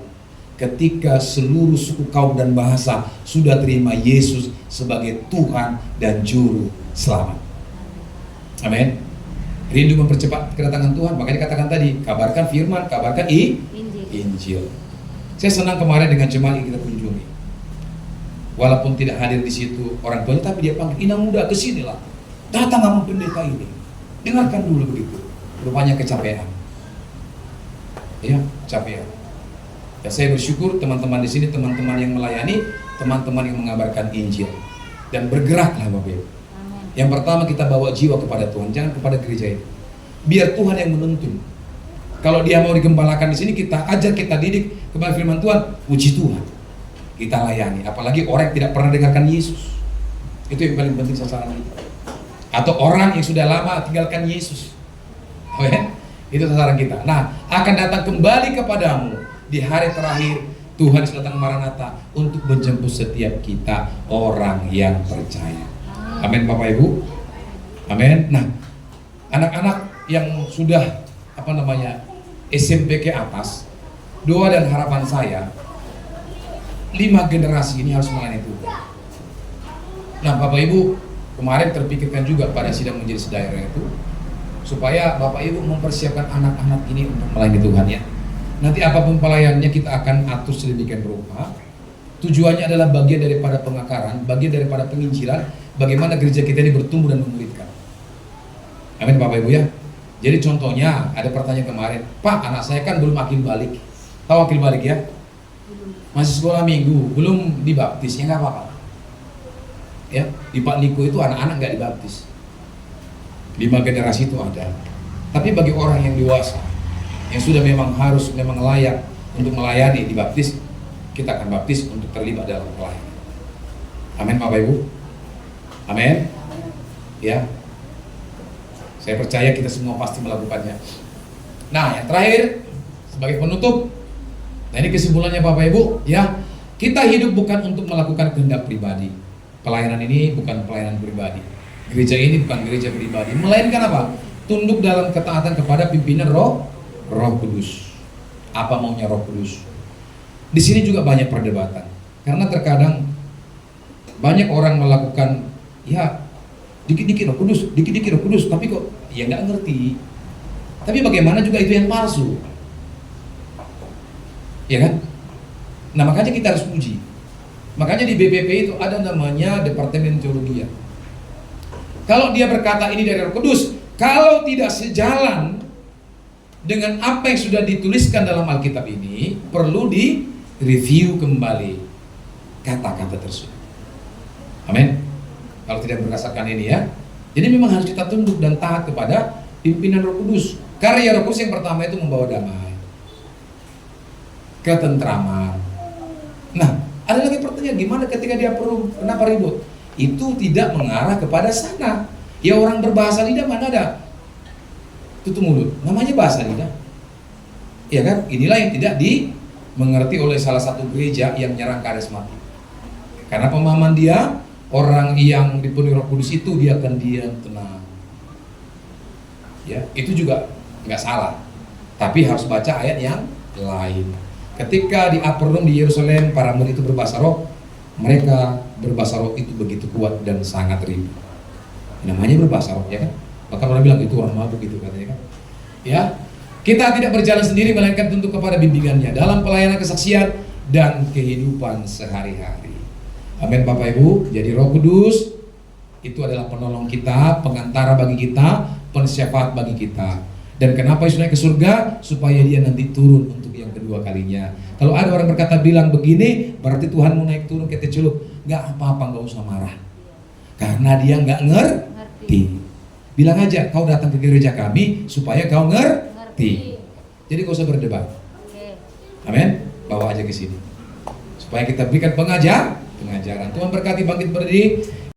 A: Ketika seluruh suku, kaum dan bahasa sudah terima Yesus sebagai Tuhan dan Juru Selamat. Amin. Rindu mempercepat kedatangan Tuhan, makanya dikatakan tadi, kabarkan firman, kabarkan Injil. Saya senang kemarin dengan jemaat yang kita kunjungi. Walaupun tidak hadir di situ orang tuanya, tapi dia panggil, Inang muda kesinilah, datang sama pendeta ini, dengarkan dulu begitu. Rupanya kecapean, ya kecapean. Dan saya bersyukur teman-teman di sini, teman-teman yang melayani, teman-teman yang mengabarkan Injil, dan bergeraklah Bapak Ibu. Yang pertama kita bawa jiwa kepada Tuhan, jangan kepada gereja ini. Biar Tuhan yang menuntun. Kalau dia mau digembalakan di sini, kita ajar, kita didik kepada firman Tuhan, puji Tuhan. Kita layani, apalagi orang yang tidak pernah dengarkan Yesus. Itu yang paling penting sasaran kita. Atau orang yang sudah lama tinggalkan Yesus. Itu sasaran kita. Nah, akan datang kembali kepadamu di hari terakhir. Tuhan sudah datang Maranatha untuk menjemput setiap kita orang yang percaya. Amin Bapak Ibu. Amin. Nah, anak-anak yang sudah SMP ke atas, doa dan harapan saya 5 generasi ini harus melayani Tuhan. Nah Bapak Ibu, kemarin terpikirkan juga pada sidang menjadi sedaerah itu, supaya Bapak Ibu mempersiapkan anak-anak ini untuk melayani Tuhan ya. Nanti apapun pelayanannya kita akan atur sedemikian rupa. Tujuannya adalah bagian daripada pengakaran, bagian daripada penginjilan, bagaimana gereja kita ini bertumbuh dan memuridkan. Amin Bapak Ibu ya. Jadi contohnya ada pertanyaan kemarin, Pak anak saya kan belum akil balik. Tahu akil balik ya? Masih sekolah minggu, belum dibaptis, ya nggak apa-apa. Ya, di Pak Niko itu anak-anak nggak dibaptis. 5 generasi itu ada. Tapi bagi orang yang dewasa, yang sudah memang layak untuk melayani dibaptis, kita akan baptis untuk terlibat dalam pelayanan. Amin Bapak Ibu. Amin. Ya. Saya percaya kita semua pasti melakukannya. Nah, yang terakhir sebagai penutup, nah ini kesimpulannya Bapak Ibu, ya. Kita hidup bukan untuk melakukan kehendak pribadi. Pelayanan ini bukan pelayanan pribadi. Gereja ini bukan gereja pribadi, melainkan apa? Tunduk dalam ketaatan kepada pimpinan Roh Kudus. Apa maunya Roh Kudus? Di sini juga banyak perdebatan. Karena terkadang banyak orang melakukan ya dikit-dikit Roh Kudus, dikit-dikit Roh Kudus, tapi kok ya nggak ngerti. Tapi bagaimana juga itu yang palsu, ya kan? Nah makanya kita harus uji. Makanya di BPP itu ada namanya Departemen Teologi. Kalau dia berkata ini dari Roh Kudus, kalau tidak sejalan dengan apa yang sudah dituliskan dalam Alkitab ini, perlu direview kembali kata-kata tersebut. Amin. Kalau tidak berdasarkan ini ya. Jadi memang harus kita tunduk dan taat kepada pimpinan Roh Kudus. Karya Roh Kudus yang pertama itu membawa damai, ketentraman. Nah, ada lagi pertanyaan, gimana ketika dia perlu, kenapa ribut? Itu tidak mengarah kepada sana. Ya orang berbahasa lidah mana ada? Tutup mulut, namanya bahasa lidah. Ya kan? Inilah yang tidak dimengerti oleh salah satu gereja yang menyerang karismatik. Karena pemahaman dia, orang yang dipenuhi Roh Kudus itu dia akan diam tenang. Ya, itu juga nggak salah. Tapi harus baca ayat yang lain. Ketika di upper room di Yerusalem para murid itu berbahasa roh, mereka berbahasa roh itu begitu kuat dan sangat ribu. Namanya berbahasa roh ya kan? Bahkan orang bilang itu orang mabuk gitu katanya kan. Ya, kita tidak berjalan sendiri melainkan tunduk kepada bimbingannya dalam pelayanan kesaksian dan kehidupan sehari-hari. Amin Bapak Ibu. Jadi Roh Kudus itu adalah penolong kita, pengantara bagi kita, pensyafaat bagi kita. Dan kenapa Yesus naik ke surga? Supaya dia nanti turun untuk yang kedua kalinya. Kalau ada orang berkata bilang begini, berarti Tuhan mau naik turun ke Celup. Gak apa-apa, gak usah marah. Karena dia gak ngerti. Bilang aja, kau datang ke gereja kami supaya kau ngerti. Jadi gak usah berdebat. Amin. Bawa aja ke sini supaya kita berikan pengajaran. Tuhan berkati, bangkit berdiri.